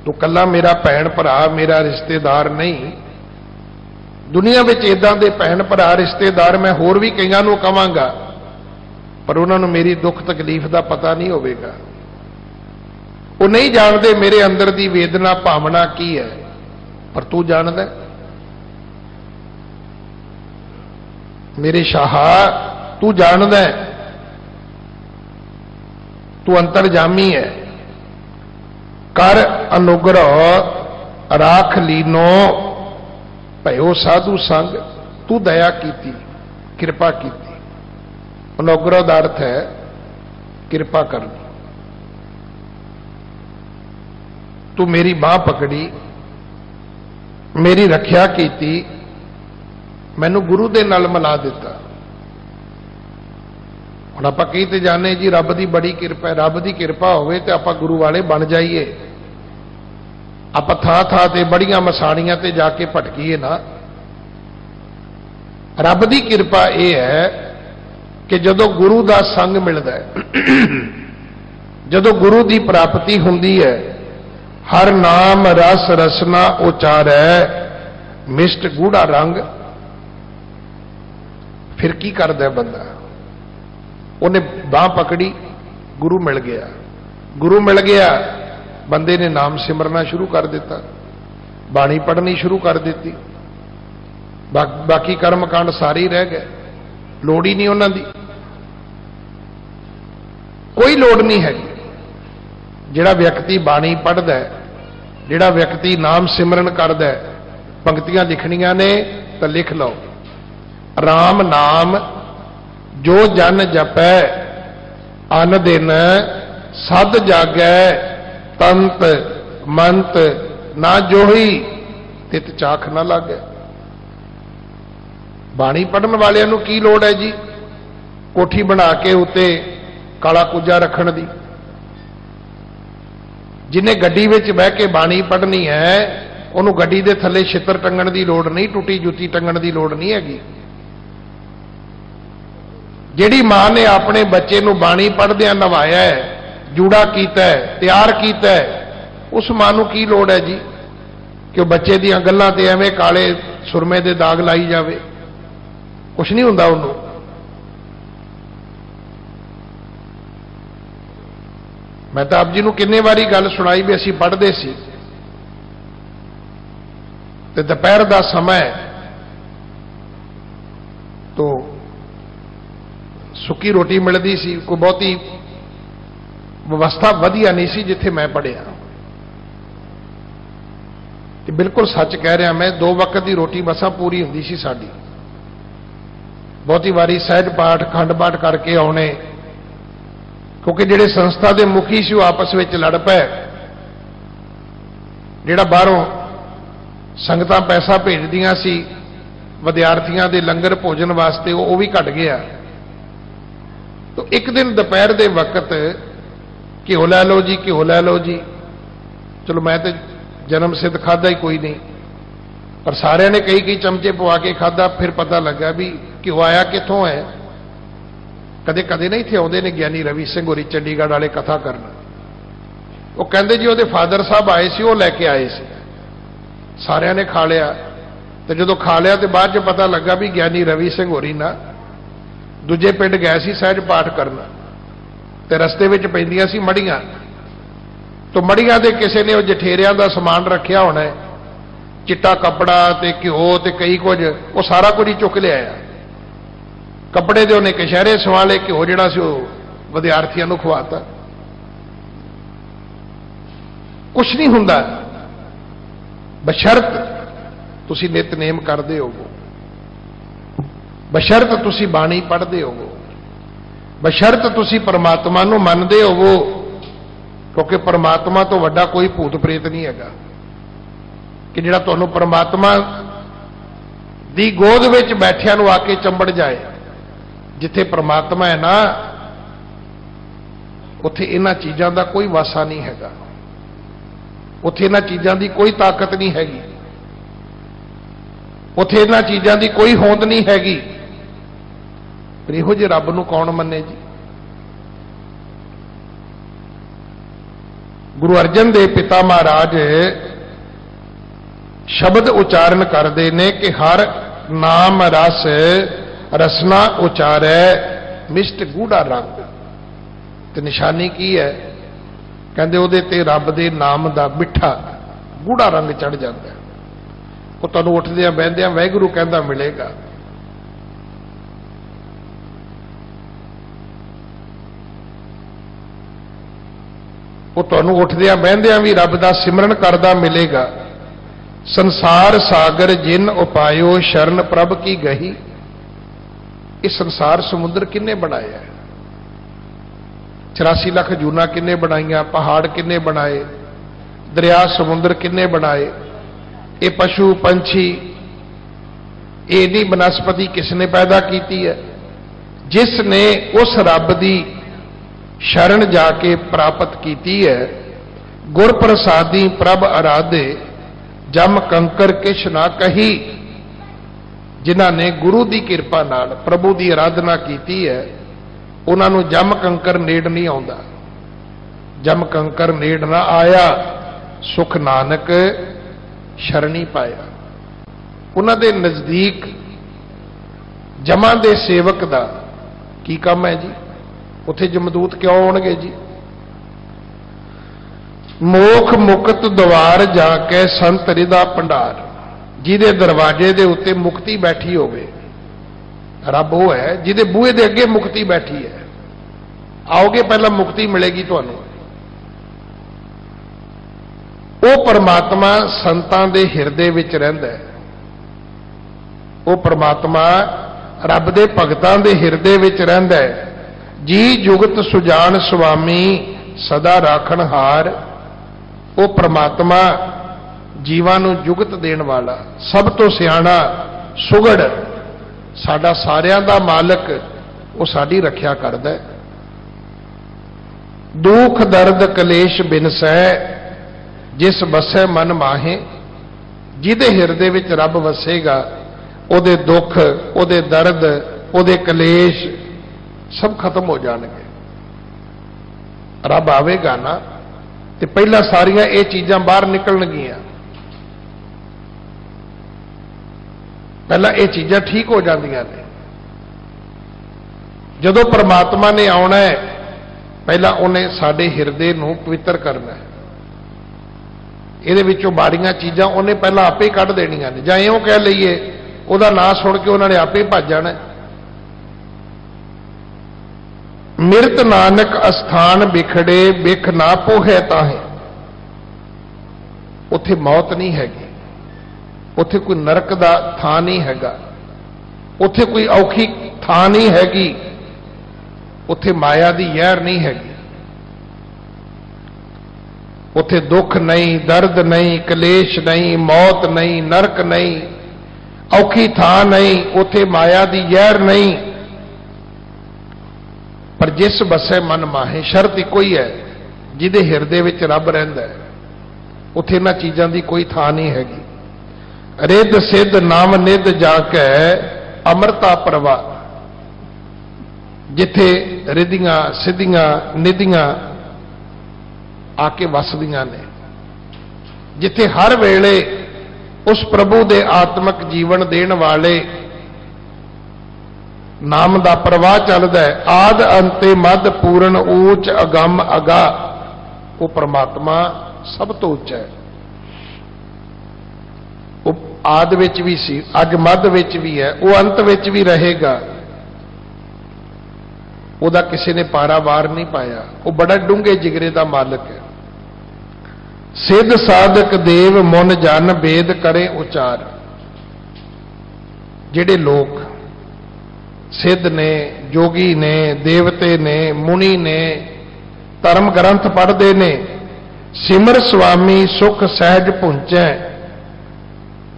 तू कला मेरा भैन भरा मेरा रिश्तेदार नहीं। दुनिया में इदां दे भैन भरा रिश्तेदार मैं होर भी कईयां नूं कहांगा, पर उन्होंने मेरी दुख तकलीफ का पता नहीं होगा। वो नहीं जानते मेरे अंदर की वेदना भावना की है, पर तू जानदा। मेरे शाहा तू जानदा, तू अंतरजामी है। कर अनुग्रह राख लीनो भयो साधु संग। तू दया कीती, कृपा कीती। अनुग्रह का अर्थ है कृपा करनी। तू मेरी बांह पकड़ी, मेरी रखिया कीती, मैनू गुरु दे नाल मिला दिता। हुण आपां कही ते जाने जी रब की बड़ी कृपा है। रब की कृपा होवे ते आपां गुरु वाले बन जाइए। आपां थां थां ते बड़ियां मसाणियां ते जाके भटकीए ना। रब की कृपा यह है कि जदों गुरु का संग मिलता है, जदों गुरु की प्राप्ति हुंदी है, हर नाम रस रसना उचारै मिष्ट गूढ़ा रंग। फिर की करदा बंदा? उन्हें बांह पकड़ी, गुरु मिल गया। गुरु मिल गया, बंदे ने नाम सिमरना शुरू कर दिता, बाणी पढ़नी शुरू कर दी। बाकी कर्म कांड सारे ही रह गए। लोड़ ही नहीं उन्हां दी, कोई लोड़ नहीं है। जिहड़ा व्यक्ति बाणी पढ़दा है, जिहड़ा व्यक्ति नाम सिमरन करदा है, पंक्तियां लिखनियां ने तो लिख लो। राम नाम जो जन जपै अन दिन सद जागै तंत मंत ना जोही तित चाख ना लागे। बाणी पढ़न वालियां नूं की लोड़ है जी कोठी बना के उत्ते काला कुजा रखण दी? जिन्हें गड्डी विच बह के बाणी पढ़नी है, उन्होंने गड्डी दे थले छितर टंगण की लोड़ नहीं, टुटी जुती टंगण की लोड़ नहीं हैगी। जिहड़ी मां ने अपने बच्चे नूं बाणी पढ़दियां नवाया है, जूड़ा कीता है, तैयार कीता है, उस मां नूं की लोड़ है जी कि बच्चे दीयां गल्लां ते एवें काले सुरमे दे दाग लाई जावे? कुछ नहीं हुंदा उहनूं। मैं तो आप जी नूं किन्ने वारी गल सुनाई भी असीं पढ़दे सी ते दोपहर दा समय तो सुक्की रोटी मिलती सी। कोई बहुती व्यवस्था वधिया नहीं सी जिथे मैं पढ़िया। बिल्कुल सच कह रहा मैं, 2 वक्त की रोटी मसा पूरी हुंदी सी साडी। बहुती वारी सहज पाठ खंड पाठ करके आने, क्योंकि जिहड़े संस्था के मुखी सी आपस में लड़ पे, जिहड़ा बाहरों संगतां पैसा भेजदियां सी विद्यार्थियों के लंगर भोजन वास्ते, वो भी घट गया। तो एक दिन दोपहर के वक्त घिओ लै लो जी, घिओ लै लो जी। चलो मैं तो जन्म सिद्ध खादा ही कोई नहीं, पर सारे ने कई चमचे पवा के खादा। फिर पता लगा भी घिओ आया कित्थों है। कदे कदे नहीं थे आउंदे ने ज्ञानी रवि सिंह होरी चंडीगढ़ वाले कथा करना। वो कहते जी वो फादर साहब आए सी, वो लैके आए सी। सारिਆਂ ने खा लिया, तो जो खा लिया तो बाद च पता लगा भी ज्ञानी रवि सिंह होरी ना दूजे पिंड गए सी सहज पाठ करना, तो रस्ते में पैंदियां सी मड़ियां। तो मड़ियां दे किसी ने जठेरियां का समान रखिया होना है, चिट्टा कपड़ा ते घिओ ते कई कुछ, वो सारा कुछ ही चुक लिया। कपड़े दे उन्हें कशहरे सवाले, घिओ जिहड़ा सी विद्यार्थियों को खवाता। कुछ नहीं हुंदा बशर्त तुसी नितनेम करते होवो, बशर्त तुसी बाणी पढ़ते होवो, बशर्त तुसी परमात्मा नूं मनदे होवो, क्योंकि परमात्मा तो वड्डा कोई भूत प्रेत नहीं हैगा कि जिहड़ा तुहानूं परमात्मा दी गोद विच बैठिया नूं आके चंबड़ जाए। जिथे परमात्मा है ना, उत्थे इन्हां चीज़ां दा कोई वासा नहीं हैगा, उत्थे इन्हां चीज़ां दी कोई ताकत नहीं हैगी, उत्थे इन्हां चीज़ां दी कोई होंद नहीं हैगी। पर इहो जे रब नूं कौन मन्ने जी। गुरु अर्जन देव पिता महाराज शब्द उच्चारण करते ने कि हर नाम रस रसना उचारै मिष्ट गूढ़ा रंग। तो निशानी की है? कहते उहदे ते रब दे नाम दा मिठा गूढ़ा रंग चढ़ जाता है। वो तुहानूं उठदियां बहिंदियां वाहिगुरू कहंदा मिलेगा। वो तुहानूं उठदियां बहिंदियां भी रब दा सिमरन करदा मिलेगा। संसार सागर जिन उपायो शरण प्रभ की गही। इस संसार समुद्र किन्ने बनाया है? 84 लाख जूना किन्ने बनाइया? पहाड़ किन्ने बनाए? दरिया समुद्र किन्ने बनाए? ये पशु पंछी, ये दी वनस्पति किसने पैदा की है? जिसने उस रब दी शरण जाके प्राप्त की है। गुर प्रसादी प्रभ आराधे जम कंकर किश ना कही। जिन्हां ने गुरु की कृपा नाल प्रभु की आराधना की है, उन्होंने जम कंकर नेड़ नहीं आउंदा। जम कंकर नेड़ ना आया, सुख नानक शरणी पाया। उन्होंने नजदीक जमा दे सेवक दा की काम है जी? उत्थे जमदूत क्यों आउणगे जी? मोख मुकत द्वार जाके संत रिदा भंडार। जिहदे दरवाजे दे उत्ते मुक्ति बैठी होवे, रब वो है जिहदे बूहे दे अगे मुक्ति बैठी है। आओगे पहला मुक्ति मिलेगी तुहानूं। वो परमात्मा संतां दे हिरदे विच रहिंदा है। वो परमात्मा रब दे भगतां दे हिरदे विच रहिंदा है। जी जुगत सुजान स्वामी सदा राखण हार। वो परमात्मा जीवां नूं जुगत देण वाला, सब तो सियाणा सुगड़, साडा सारियां दा मालक, वो साडी रखिया करदा है। दुख दर्द कलेश बिनसै जिस बसै मन माहे। जिहदे हिरदे विच रब वसेगा, उहदे दुख, उहदे दर्द, उहदे कलेश सब खत्म हो जाएंगे। रब आवेगा ना, तो पहला सारिया ये चीज़ां बाहर निकलणगियां। पहला ये चीज़ां ठीक हो जांदियां ने। जदों परमात्मा ने आउणा है, पहला उन्हें साडे हिरदे नूं पवित्र करना है। इहदे विचों माड़ियां चीज़ां उन्हें पहला आपे ही कढ देणियां ने, जां इउं कह लईए उहदा नाम सुण के उन्होंने आपे ही भज जाना। मिरत नानक अस्थान बिखड़े बिख ना पोहे ताहे। उत्थे मौत नहीं हैगी, उत्थे कोई नरक दा थां नहीं हैगा। ਉੱਥੇ ਕੋਈ ਔਖੀ ਥਾਂ ਨਹੀਂ ਹੈਗੀ, ਉੱਥੇ ਮਾਇਆ ਦੀ ਜ਼ਹਿਰ ਨਹੀਂ ਹੈਗੀ, ਉੱਥੇ ਦੁੱਖ ਨਹੀਂ, ਦਰਦ ਨਹੀਂ, ਕਲੇਸ਼ ਨਹੀਂ, ਮੌਤ ਨਹੀਂ, ਨਰਕ ਨਹੀਂ, ਔਖੀ ਥਾਂ ਨਹੀਂ, ਉੱਥੇ ਮਾਇਆ ਦੀ ਜ਼ਹਿਰ ਨਹੀਂ। ਪਰ ਜਿਸ ਬਸੇ ਮਨ ਮਾਹੇ, ਸ਼ਰਤ ਇੱਕੋ ਹੀ ਹੈ, ਜਿਹਦੇ ਹਿਰਦੇ ਵਿੱਚ ਰੱਬ ਰਹਿੰਦਾ ਹੈ, ਉੱਥੇ ਇਹਨਾਂ ਚੀਜ਼ਾਂ ਦੀ ਕੋਈ ਥਾਂ ਨਹੀਂ ਹੈਗੀ। ਰਿੱਧ ਸਿੱਧ ਨਾਮ ਨਿੱਧ ਜਾ ਕੇ ਅਮਰਤਾ ਪ੍ਰਵਾ, ਜਿੱਥੇ ਰਿੱਧੀਆਂ ਸਿੱਧੀਆਂ ਨਿੱਧੀਆਂ ਆ ਕੇ ਵਸਦੀਆਂ ਨੇ, ਜਿੱਥੇ ਹਰ ਵੇਲੇ ਉਸ ਪ੍ਰਭੂ ਦੇ ਆਤਮਿਕ ਜੀਵਨ ਦੇਣ ਵਾਲੇ ਨਾਮ ਦਾ ਪ੍ਰਵਾਹ ਚੱਲਦਾ ਹੈ। ਆਦ ਅੰਤੇ ਮੱਧ ਪੂਰਨ ਊਚ ਅਗੰਮ ਅਗਾ, ਉਹ ਪਰਮਾਤਮਾ ਸਭ ਤੋਂ ਉੱਚਾ ਹੈ। ਉਹ ਆਦ ਵਿੱਚ ਵੀ ਸੀ, ਅੱਜ ਮੱਧ ਵਿੱਚ ਵੀ ਹੈ, ਉਹ ਅੰਤ ਵਿੱਚ ਵੀ ਰਹੇਗਾ। ਉਹਦਾ ਕਿਸੇ ਨੇ ਪਾਰਾਵਾਰ ਨਹੀਂ ਪਾਇਆ, ਉਹ ਬੜਾ ਡੂੰਘੇ ਜਿਗਰੇ ਦਾ ਮਾਲਕ ਹੈ। ਸਿੱਧ ਸਾਧਕ ਦੇਵ ਮਨ ਜਨ ਵੇਦ ਕਰੇ ਉਚਾਰ, ਜਿਹੜੇ ਲੋਕ ਸਿੱਧ ਨੇ, ਜੋਗੀ ਨੇ, ਦੇਵਤੇ ਨੇ, ਮੁਨੀ ਨੇ, ਧਰਮ ਗ੍ਰੰਥ ਪੜ੍ਹਦੇ ਨੇ, ਸਿਮਰ ਸੁਆਮੀ ਸੁਖ ਸਹਿਜ ਪੁੰਚੈ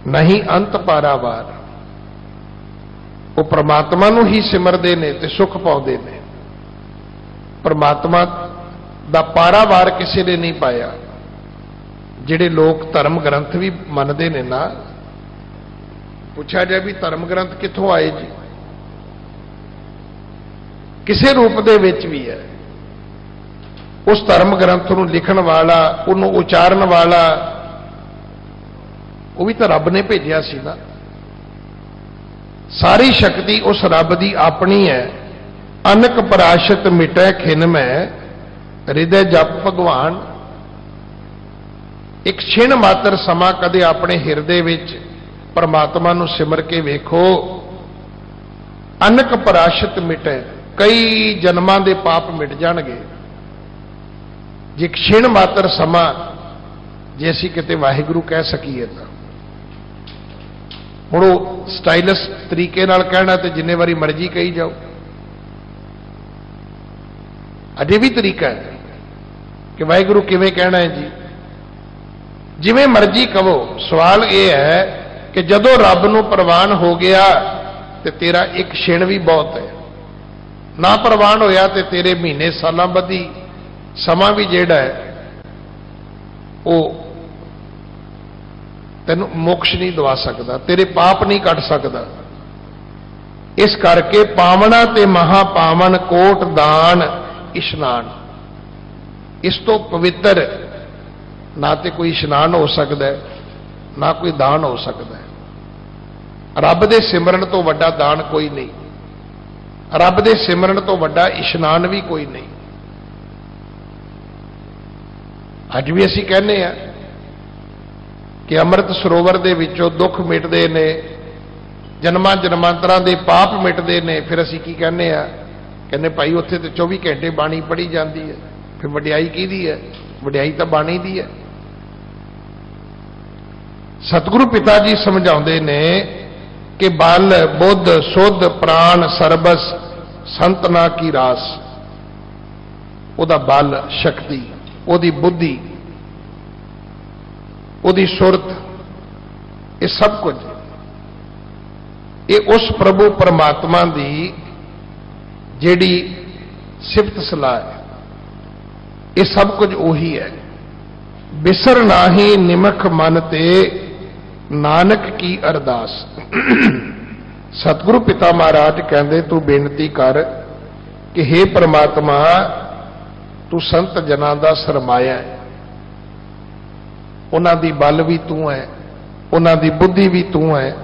ਨਹੀਂ ਅੰਤ ਪਾਰਾਵਾਰ, ਉਹ ਪ੍ਰਮਾਤਮਾ ਨੂੰ ਹੀ ਸਿਮਰਦੇ ਨੇ ਤੇ ਸੁਖ ਪਾਉਂਦੇ ਨੇ। ਪ੍ਰਮਾਤਮਾ ਦਾ ਪਾਰਾਵਾਰ ਕਿਸੇ ਨੇ ਨਹੀਂ ਪਾਇਆ। ਜਿਹੜੇ ਲੋਕ ਧਰਮ ਗ੍ਰੰਥ ਵੀ ਮੰਨਦੇ ਨੇ ਨਾ, ਪੁੱਛਿਆ ਜਾਏ ਵੀ ਧਰਮ ਗ੍ਰੰਥ ਕਿੱਥੋਂ ਆਏ ਜੀ? ਕਿਸੇ ਰੂਪ ਦੇ ਵਿੱਚ ਵੀ ਹੈ। ਉਸ ਧਰਮ ਗ੍ਰੰਥ ਨੂੰ ਲਿਖਣ ਵਾਲਾ, ਉਹਨੂੰ ਉਚਾਰਨ ਵਾਲਾ, ਉਹ ਵੀ ਤਾਂ ਰੱਬ ਨੇ ਭੇਜਿਆ ਸੀ ਨਾ। ਸਾਰੀ ਸ਼ਕਤੀ ਉਸ ਰੱਬ ਦੀ ਆਪਣੀ ਹੈ। ਅਨਕ ਪਰਾਸ਼ਤ ਮਿਟੈ ਖਿਨ ਮੈਂ ਹਿਰਦੈ ਜਪ ਭਗਵਾਨ। ਇੱਕ ਛਿਣ ਮਾਤਰ ਸਮਾਂ ਕਦੇ ਆਪਣੇ ਹਿਰਦੇ ਵਿੱਚ ਪਰਮਾਤਮਾ ਨੂੰ ਸਿਮਰ ਕੇ ਵੇਖੋ। ਅਨਕ ਪਰਾਸ਼ਤ ਮਿਟੈ, ਕਈ ਜਨਮਾਂ ਦੇ ਪਾਪ ਮਿਟ ਜਾਣਗੇ ਜੇ ਛਿਣ ਮਾਤਰ ਸਮਾਂ, ਜੇ ਅਸੀਂ ਕਿਤੇ ਵਾਹਿਗੁਰੂ ਕਹਿ ਸਕੀਏ ਤਾਂ। ਹੁਣ ਉਹ ਸਟਾਈਲਸ ਤਰੀਕੇ ਨਾਲ ਕਹਿਣਾ ਤੇ ਜਿੰਨੇ ਵਾਰੀ ਮਰਜ਼ੀ ਕਹੀ ਜਾਓ, ਅਜੇ ਵੀ ਤਰੀਕਾ ਹੈ ਕਿ ਵਾਹਿਗੁਰੂ ਕਿਵੇਂ ਕਹਿਣਾ ਹੈ ਜੀ, ਜਿਵੇਂ ਮਰਜ਼ੀ ਕਹੋ। ਸਵਾਲ ਇਹ ਹੈ ਕਿ ਜਦੋਂ ਰੱਬ ਨੂੰ ਪ੍ਰਵਾਨ ਹੋ ਗਿਆ ਤੇ ਤੇਰਾ ਇੱਕ ਛਿਣ ਵੀ ਬਹੁਤ ਹੈ। ਨਾ ਪ੍ਰਵਾਨ ਹੋਇਆ ਤੇ ਤੇਰੇ ਮਹੀਨੇ ਸਾਲਾਂ ਬੱਧੀ ਸਮਾਂ ਵੀ ਜਿਹੜਾ ਹੈ ਉਹ ਤੈਨੂੰ ਮੋਕਸ਼ ਨਹੀਂ ਦਵਾ ਸਕਦਾ, ਤੇਰੇ ਪਾਪ ਨਹੀਂ ਕੱਟ ਸਕਦਾ। ਇਸ ਕਰਕੇ ਪਾਵਨਾ ਤੇ ਮਹਾ ਪਾਵਨ ਕੋਟ ਦਾਨ ਇਸ਼ਨਾਨ, ਇਸ ਤੋਂ ਪਵਿੱਤਰ ਨਾ ਤੇ ਕੋਈ ਇਸ਼ਨਾਨ ਹੋ ਸਕਦਾ ਹੈ, ਨਾ ਕੋਈ ਦਾਨ ਹੋ ਸਕਦਾ ਹੈ। ਰੱਬ ਦੇ ਸਿਮਰਨ ਤੋਂ ਵੱਡਾ ਦਾਨ ਕੋਈ ਨਹੀਂ, ਰੱਬ ਦੇ ਸਿਮਰਨ ਤੋਂ ਵੱਡਾ ਇਸ਼ਨਾਨ ਵੀ ਕੋਈ ਨਹੀਂ। ਅੱਜ ਵੀ ਅਸੀਂ ਕਹਿੰਦੇ ਆ ਕਿ ਅੰਮ੍ਰਿਤ ਸਰੋਵਰ ਦੇ ਵਿੱਚੋਂ ਦੁੱਖ ਮਿਟਦੇ ਨੇ, ਜਨਮਾਂ ਜਨਮਾਂਤਰਾਂ ਦੇ ਪਾਪ ਮਿਟਦੇ ਨੇ। ਫਿਰ ਅਸੀਂ ਕੀ ਕਹਿੰਦੇ ਆ? ਕਹਿੰਦੇ ਭਾਈ ਉੱਥੇ ਤੇ 24 ਘੰਟੇ ਬਾਣੀ ਪੜ੍ਹੀ ਜਾਂਦੀ ਹੈ, ਫਿਰ ਵਡਿਆਈ ਕਿਹਦੀ ਹੈ? ਵਡਿਆਈ ਤਾਂ ਬਾਣੀ ਦੀ ਹੈ। ਸਤਿਗੁਰੂ ਪਿਤਾ ਜੀ ਸਮਝਾਉਂਦੇ ਨੇ ਕਿ ਬਲ ਬੁੱਧ ਸੁਧ ਪ੍ਰਾਣ ਸਰਬਸ ਸੰਤਨਾ ਕੀ ਰਾਸ। ਉਹਦਾ ਬਲ ਸ਼ਕਤੀ, ਉਹਦੀ ਬੁੱਧੀ, ਉਹਦੀ ਸੁਰਤ, ਇਹ ਸਭ ਕੁਝ ਇਹ ਉਸ ਪ੍ਰਭੂ ਪਰਮਾਤਮਾ ਦੀ ਜਿਹੜੀ ਸਿਫਤ ਸਲਾਹ ਹੈ, ਇਹ ਸਭ ਕੁਝ ਉਹੀ ਹੈ। ਬਿਸਰ ਨਾਹੀ ਨਿਮਖ ਮਨ ਤੇ ਨਾਨਕ ਕੀ ਅਰਦਾਸ। ਸਤਿਗੁਰੂ ਪਿਤਾ ਮਹਾਰਾਜ ਕਹਿੰਦੇ ਤੂੰ ਬੇਨਤੀ ਕਰ ਕਿ हे ਪ੍ਰਮਾਤਮਾ, ਤੂੰ ਸੰਤ ਜਨਾਂ ਦਾ ਸਰਮਾਇਆ ਹੈ, ਉਹਨਾਂ ਦੀ ਬਲ ਵੀ ਤੂੰ ਹੈ, ਉਹਨਾਂ ਦੀ ਬੁੱਧੀ ਵੀ ਤੂੰ ਹੈ,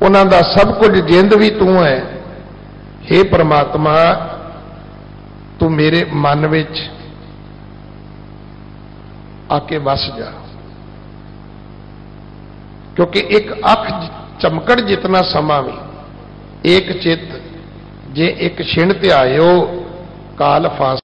ਉਹਨਾਂ ਦਾ ਸਭ ਕੁਝ ਜਿੰਦ ਵੀ ਤੂੰ ਹੈ। हे ਪ੍ਰਮਾਤਮਾ, ਤੂੰ ਮੇਰੇ ਮਨ ਵਿੱਚ ਆ ਕੇ ਵਸ ਜਾ, ਕਿਉਂਕਿ ਇੱਕ ਅੱਖ ਚਮਕੜ ਜਿਤਨਾ ਸਮਾਂ ਵੀ ਏਕ ਚਿੱਤ ਜੇ ਇੱਕ ਛਿਣ ਧਿਆਇਓ ਕਾਲ ਫਾਸ